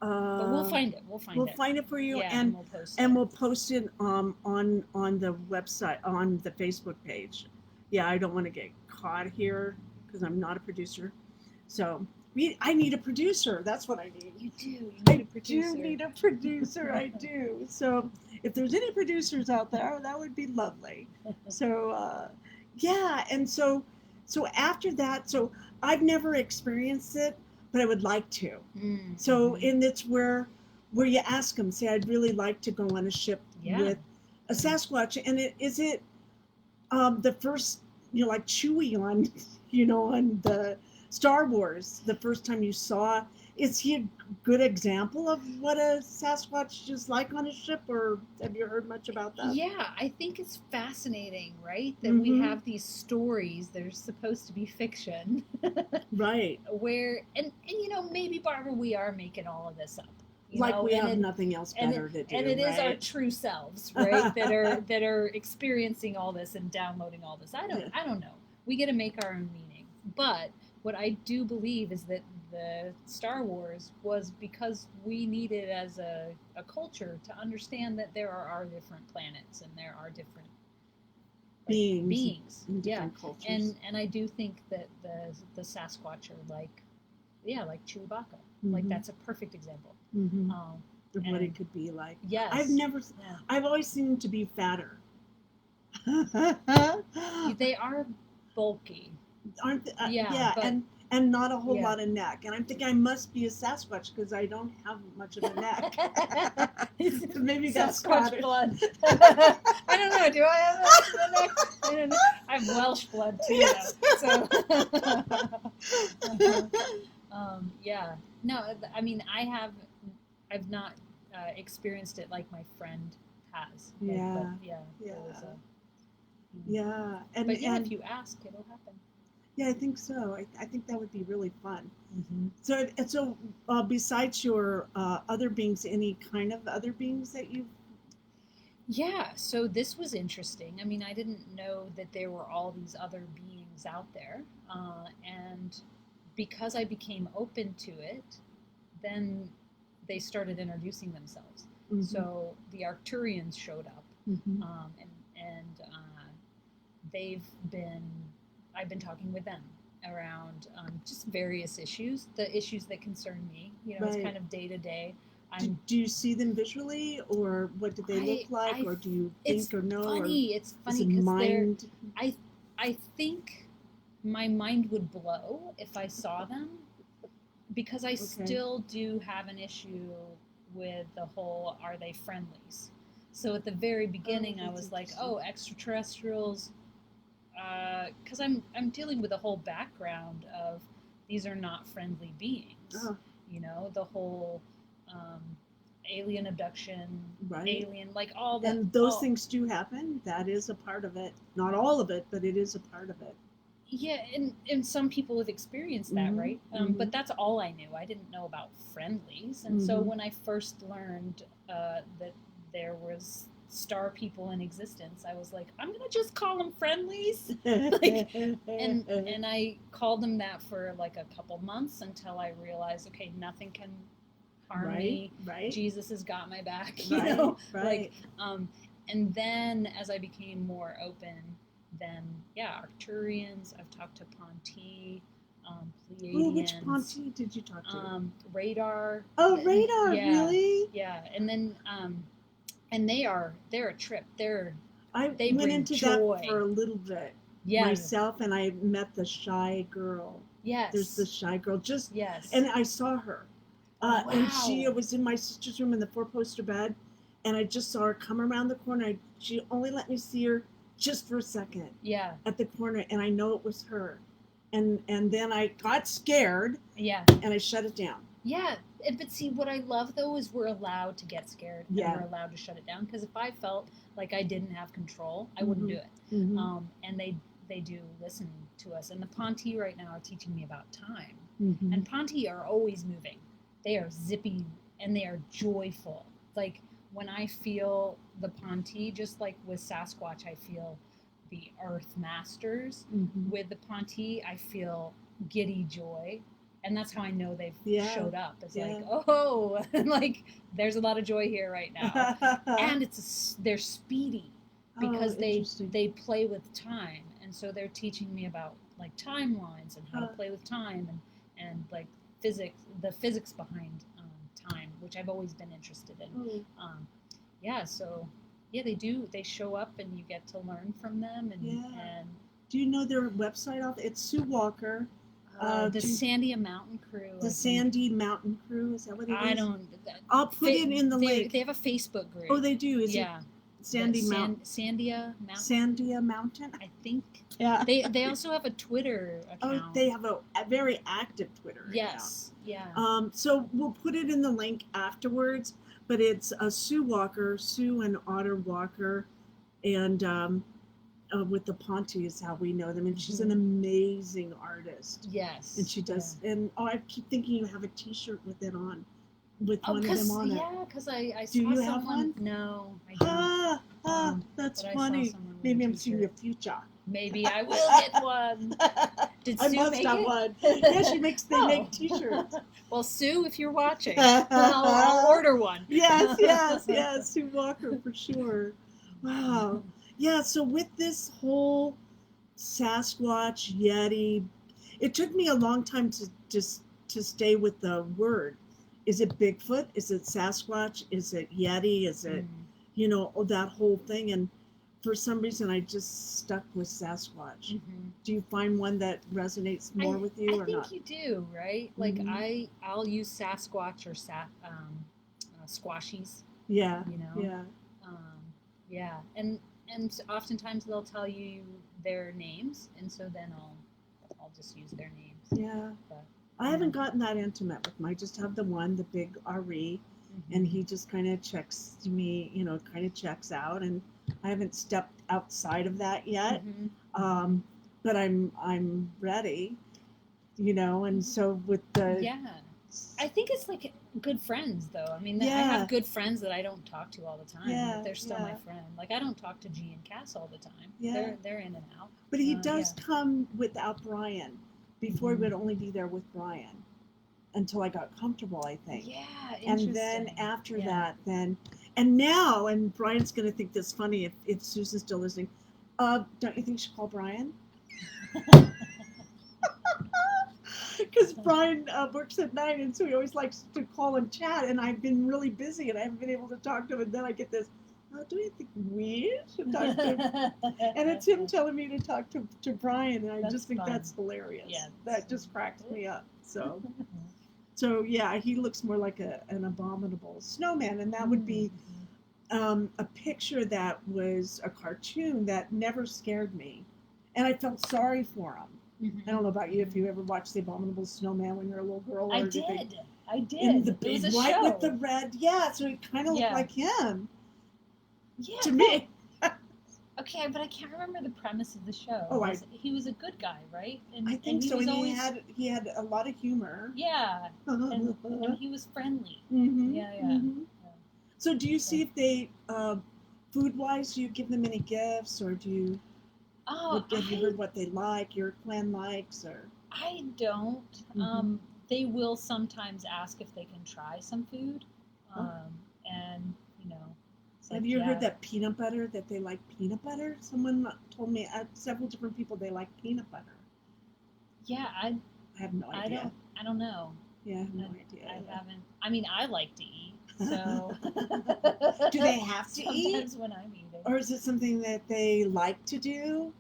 But we'll find it. We'll find it for you, Yeah, and we'll post and it. we'll post it on the website, on the Facebook page. Yeah, I don't want to get caught here because I'm not a producer. So I need a producer. That's what I need. You do. You I need a producer. do need a producer. I do. So if there's any producers out there, that would be lovely. So yeah, and so after that, so I've never experienced it, but I would like to. Mm-hmm. So, and it's where you ask them, say, I'd really like to go on a ship with a Sasquatch. And is it the first, like Chewie on, on the Star Wars, the first time you saw, is he a good example of what a Sasquatch is like on a ship, or have you heard much about that? Yeah, I think it's fascinating, right? That we have these stories that are supposed to be fiction. Right. Where, and maybe, Barbara, we are making all of this up. We have nothing else better to do. And it is right? our true selves, right? that are experiencing all this and downloading all this. I don't know. We get to make our own meaning. But what I do believe is that the Star Wars was because we needed, as a culture, to understand that there are different planets and there are different beings. In different cultures. And I do think that the Sasquatch are like Chewbacca. Like, that's a perfect example. Of what it could be like. Yes. I've always seen them to be fatter. They are bulky. Aren't they? Yeah, but- and not a whole lot of neck. And I'm thinking I must be a Sasquatch because I don't have much of a neck. Maybe you got Sasquatch Scottish blood. I don't know. Do I have much of a neck? I don't know. I have Welsh blood too, though. So, yeah. No, I mean, I've not experienced it like my friend has. Yeah. Yeah. And if you ask, it'll happen. Yeah, I think so. I think that would be really fun. Mm-hmm. So besides your other beings, any kind of other beings that you've? Yeah, so this was interesting. I mean, I didn't know that there were all these other beings out there. And because I became open to it, then they started introducing themselves. Mm-hmm. So the Arcturians showed up, Mm-hmm. and I've been talking with them around just various issues, the issues that concern me. It's kind of day to day. Do you see them visually, or what do they look like, or do you think or know? It's funny because I think my mind would blow if I saw them, because I still do have an issue with the whole, are they friendlies? So at the very beginning, I was like, extraterrestrials, because I'm dealing with a whole background of these are not friendly beings. The whole alien abduction, alien, like all that. And those things do happen. That is a part of it. Not all of it, but it is a part of it. Yeah, and some people have experienced that, right? But that's all I knew. I didn't know about friendlies. And so when I first learned that there was star people in existence. I was like, I'm gonna just call them friendlies. And I called them that for like a couple months until I realized, okay, nothing can harm me. Right. Jesus has got my back, Right. like, and then as I became more open, then Arcturians. I've talked to Ponti, Pleiadians. Ooh, which Ponti did you talk to? Radar. Oh, Radar, yeah, really? Yeah, and then and they're a trip. They went bring into joy. that for a little bit myself, and I met the shy girl. Yes. There's the shy girl. Yes. And I saw her. Wow. And she was in my sister's room in the 4-poster bed, and I just saw her come around the corner. She only let me see her just for a second. Yeah. At the corner, and I know it was her. And then I got scared. Yeah. And I shut it down. Yeah. But see, what I love though is we're allowed to get scared. And we're allowed to shut it down. Because if I felt like I didn't have control, I wouldn't do it. Mm-hmm. And they do listen to us. And the Ponti right now are teaching me about time. Mm-hmm. And Ponti are always moving. They are zippy and they are joyful. Like when I feel the Ponti, just like with Sasquatch, I feel the Earth Masters. Mm-hmm. With the Ponti, I feel giddy joy. And that's how I know they've showed up. It's like, oh, like there's a lot of joy here right now. And they're speedy because they play with time. And so they're teaching me about like timelines and how to play with time and like physics, the physics behind time, which I've always been interested in. They show up and you get to learn from them. And do you know their website off? It's Sue Walker. The Sandia Mountain Crew. The Sandy Mountain Crew, is that what it is? I don't. I'll put it in the link. They have a Facebook group. Oh, they do. Is it Sandia Mountain? Sandia Mountain. Sandia Mountain. I think. Yeah. They also have a Twitter account. Oh, they have a very active Twitter Yes. account. Yeah. So we'll put it in the link afterwards. But it's Sue Walker, Sue and Otter Walker, and with the Ponti is how we know them. And she's an amazing artist. Yes. And she does. Yeah. And I keep thinking you have a T-shirt with it on, with one of them on it. Yeah, because I Do saw you someone. have one? No, I don't. That's but funny. Maybe I'm seeing your future. Maybe I will get one. Did I Sue must make have it? one. Yeah, they make T-shirts. Well, Sue, if you're watching, I'll order one. Yes, Sue Walker for sure. Wow. Yeah, so with this whole Sasquatch, Yeti, it took me a long time to stay with the word. Is it Bigfoot? Is it Sasquatch? Is it Yeti? Is it, that whole thing? And for some reason, I just stuck with Sasquatch. Mm-hmm. Do you find one that resonates more with you or not? I think you do, right? Like I'll use Sasquatch or squashies. Yeah. Yeah. And oftentimes they'll tell you their names, and so then I'll just use their names. Yeah. But, I haven't gotten that intimate with them. I just have the one, the big RE, and he just kind of checks me, kind of checks out, and I haven't stepped outside of that yet. But I'm ready, and so with the I think it's like good friends, though. I mean, I have good friends that I don't talk to all the time. But they're still my friend. Like I don't talk to G and Cass all the time. Yeah. They're in and out. But he does come without Brian. Before he would only be there with Brian until I got comfortable, I think. Yeah, interesting. And then after that, and Brian's going to think this funny if Susan's still listening. Don't you think you should call Brian? Because Brian works at night, and so he always likes to call and chat, and I've been really busy, and I haven't been able to talk to him, and then I get this, do you think we should talk to him? And it's him telling me to talk to Brian, and I just think that's hilarious. Yeah, that just cracks me up. So yeah, he looks more like an abominable snowman, and that would be a picture that was a cartoon that never scared me, and I felt sorry for him. I don't know about you, if you ever watched The Abominable Snowman when you were a little girl. I did. In the big white with the red. Yeah, so he kind of looked like him. Yeah. To me. Okay, but I can't remember the premise of the show. Oh, he was a good guy, right? And, I think so. He had a lot of humor. Yeah. and he was friendly. Yeah. So do you see if they food-wise, do you give them any gifts, or do you? Oh, Have you heard what they like, your clan likes, or? I don't. They will sometimes ask if they can try some food, and it's Have like, you yeah. heard that peanut butter, that they like peanut butter? Someone told me, several different people, they like peanut butter. Yeah, I have no idea. I don't know. Yeah, I have no idea. I haven't. I mean, I like to eat, so. Do they have to eat? Sometimes when I'm eating. Or is it something that they like to do?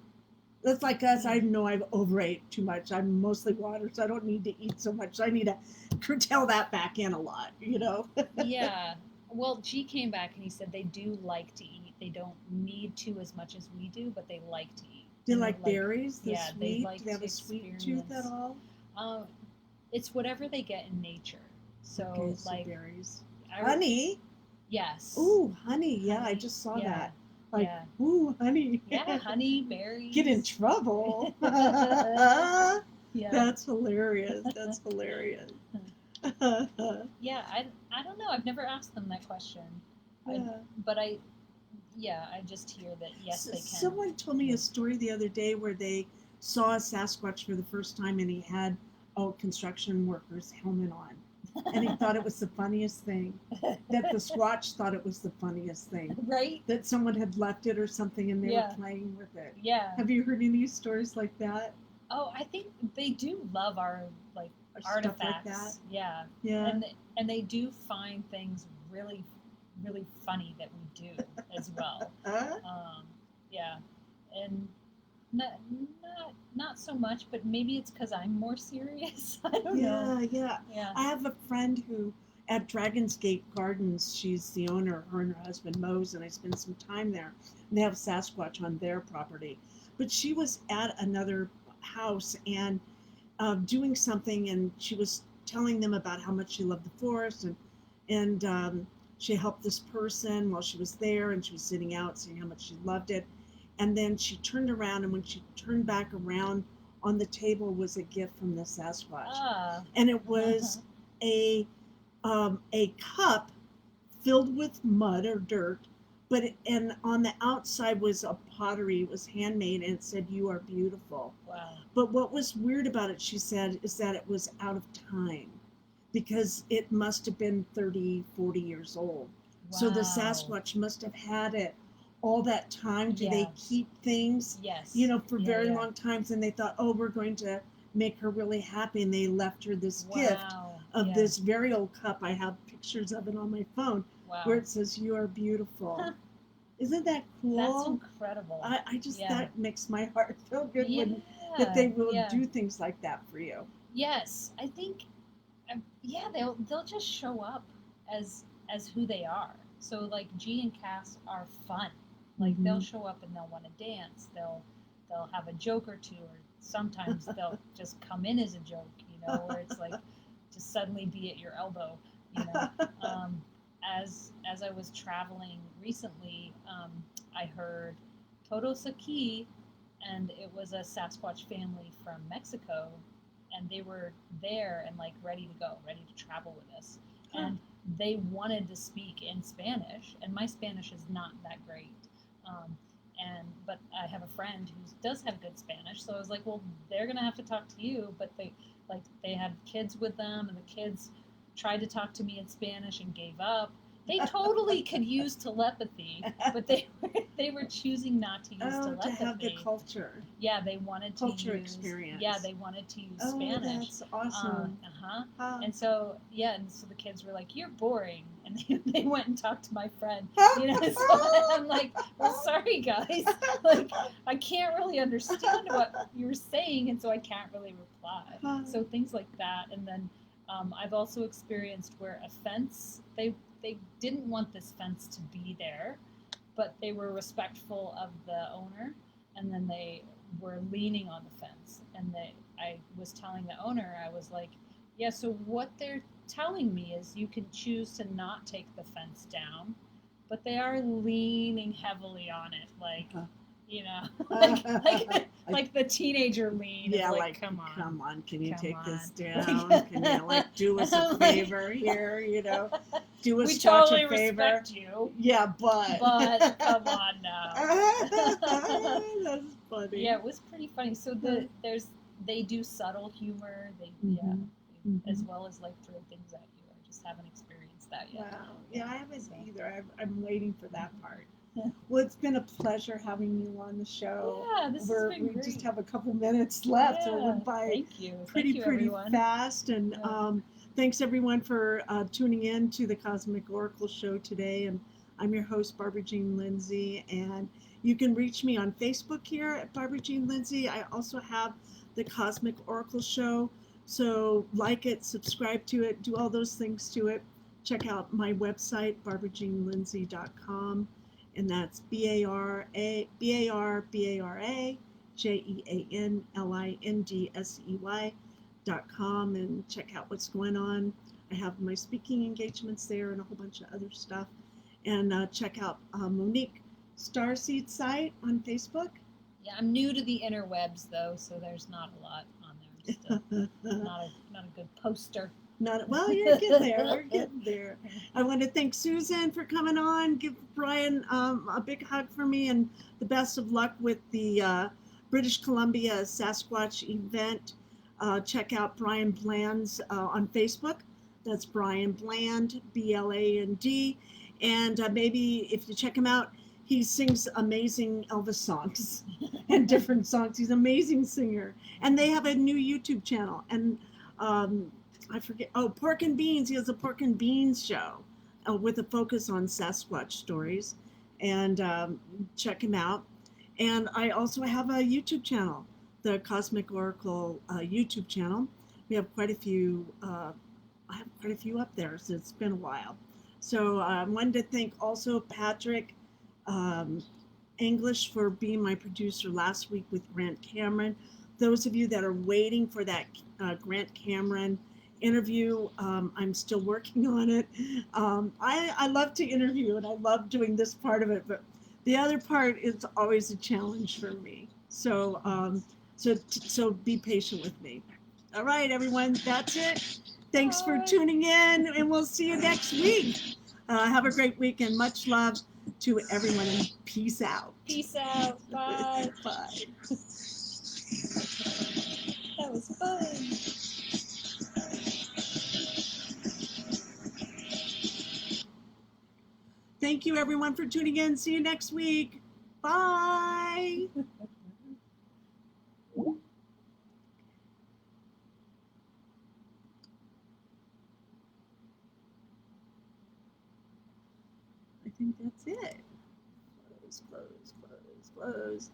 That's like us. I know I've overate too much. I'm mostly water, so I don't need to eat so much. I need to curtail that back in a lot, Yeah. Well, G came back and he said they do like to eat. They don't need to as much as we do, but they like to eat. Do they like berries? Yeah, Sweet? they like Do they have to a sweet tooth at all? It's whatever they get in nature. So, Okay, so like berries. Honey? Yes. Ooh, honey. Yeah, Honey. I just saw Yeah. that. Like, Yeah. ooh, honey. Yeah, honey, berries. Get in trouble. Yeah. That's hilarious. That's hilarious. Yeah, I don't know. I've never asked them that question. Yeah. I just hear that yes, they can. Someone told me a story the other day where they saw a Sasquatch for the first time, and he had a construction worker's helmet on. And he thought it was the funniest thing. That the Squatch thought it was the funniest thing. Right? That someone had left it or something, and they Yeah. were playing with it. Yeah. Have you heard any stories like that? Oh, I think they do love our Or artifacts. stuff like that? Yeah. Yeah. And they do find things really, really funny that we do as well. Yeah. And not so much, but maybe it's because I'm more serious. I don't know. Yeah. Yeah. I have a friend who, at Dragon's Gate Gardens, she's the owner, her and her husband Mose, and I spend some time there. And they have Sasquatch on their property. But she was at another house and doing something, and she was telling them about how much she loved the forest, and she helped this person while she was there, and she was sitting out saying how much she loved it. And then she turned around, and when she turned back around, on the table was a gift from the Sasquatch. And it was a cup filled with mud or dirt, and on the outside was a pottery. It was handmade, and it said, "You are beautiful." Wow. But what was weird about it, she said, is that it was out of time, because it must have been 30, 40 years old. Wow. So the Sasquatch must have had it all that time. Do they keep things, Yes. For very long times, and they thought, oh, we're going to make her really happy, and they left her this gift of this very old cup. I have pictures of it on my phone where it says, "You are beautiful." Isn't that cool? That's incredible. I just, that makes my heart feel good that they will do things like that for you. Yes, I think, they'll just show up as who they are. So like G and Cass are fun. Like they'll show up and they'll want to dance. They'll have a joke or two, or sometimes they'll just come in as a joke, where it's like just suddenly be at your elbow, As I was traveling recently, I heard Todo Saki, and it was a Sasquatch family from Mexico, and they were there and like ready to travel with us. And they wanted to speak in Spanish, and my Spanish is not that great. But I have a friend who does have good Spanish, so I was like, well, they're gonna have to talk to you. But they had kids with them, and the kids tried to talk to me in Spanish and gave up. They totally could use telepathy, but they were choosing not to use telepathy. To have the culture. Yeah, they wanted to culture use, experience. Yeah, they wanted to use Spanish. That's awesome. And so the kids were like, "You're boring," and they went and talked to my friend. So I'm like, "Well, sorry guys, like I can't really understand what you were saying, and so I can't really reply." So things like that, and then I've also experienced where a fence they didn't want this fence to be there, but they were respectful of the owner, and then they were leaning on the fence. And I was telling the owner, I was like, yeah, so what they're telling me is you can choose to not take the fence down, but they are leaning heavily on it, like, like the teenager lean. Yeah, like, come on, can you take this on. down? Can you do us a favor here? do us We such totally a favor. respect you. Yeah, but. But come on now. That's funny. Yeah, it was pretty funny. So they do subtle humor. As well as like throw things at you. I just haven't experienced that yet. Wow. Yeah, I haven't either. I'm waiting for that part. Well, it's been a pleasure having you on the show. Yeah, this has been We great. just have a couple minutes left, so it Yeah, went by thank you. pretty everyone. fast. And Yeah. thanks everyone for tuning in to the Cosmic Oracle Show today. And I'm your host, Barbara Jean Lindsey, and you can reach me on Facebook here at Barbara Jean Lindsey. I also have the Cosmic Oracle Show, so like it, subscribe to it, do all those things to it. Check out my website, barbarajeanlindsey.com, and that's BARBARAJEANLINDSEY.com, and check out what's going on. I have my speaking engagements there and a whole bunch of other stuff. And check out Monique Starseed site on Facebook. Yeah, I'm new to the interwebs though, so there's not a lot on there. I'm still not a good poster. Well, you're getting there. We're getting there. I want to thank Susan for coming on. Give Brian a big hug for me, and the best of luck with the British Columbia Sasquatch event. Check out Brian Bland's on Facebook. That's Brian Bland, BLAND. And maybe if you check him out, he sings amazing Elvis songs and different songs. He's an amazing singer. And they have a new YouTube channel. And I forget. Oh, Pork and Beans. He has a Pork and Beans show with a focus on Sasquatch stories. And check him out. And I also have a YouTube channel, the Cosmic Oracle YouTube channel. We have quite a few. I have quite a few up there, so it's been a while. So I wanted to thank also Patrick English for being my producer last week with Grant Cameron. Those of you that are waiting for that Grant Cameron interview, I'm still working on it. I love to interview and I love doing this part of it, but the other part is always a challenge for me. So so be patient with me. All right, everyone, that's it. Thanks for tuning in, and we'll see you next week. Have a great week, and much love to everyone, and peace out. Peace out. Bye. Bye. That was fun. Thank you, everyone, for tuning in. See you next week. Bye. I think that's it. Close, close, close, close.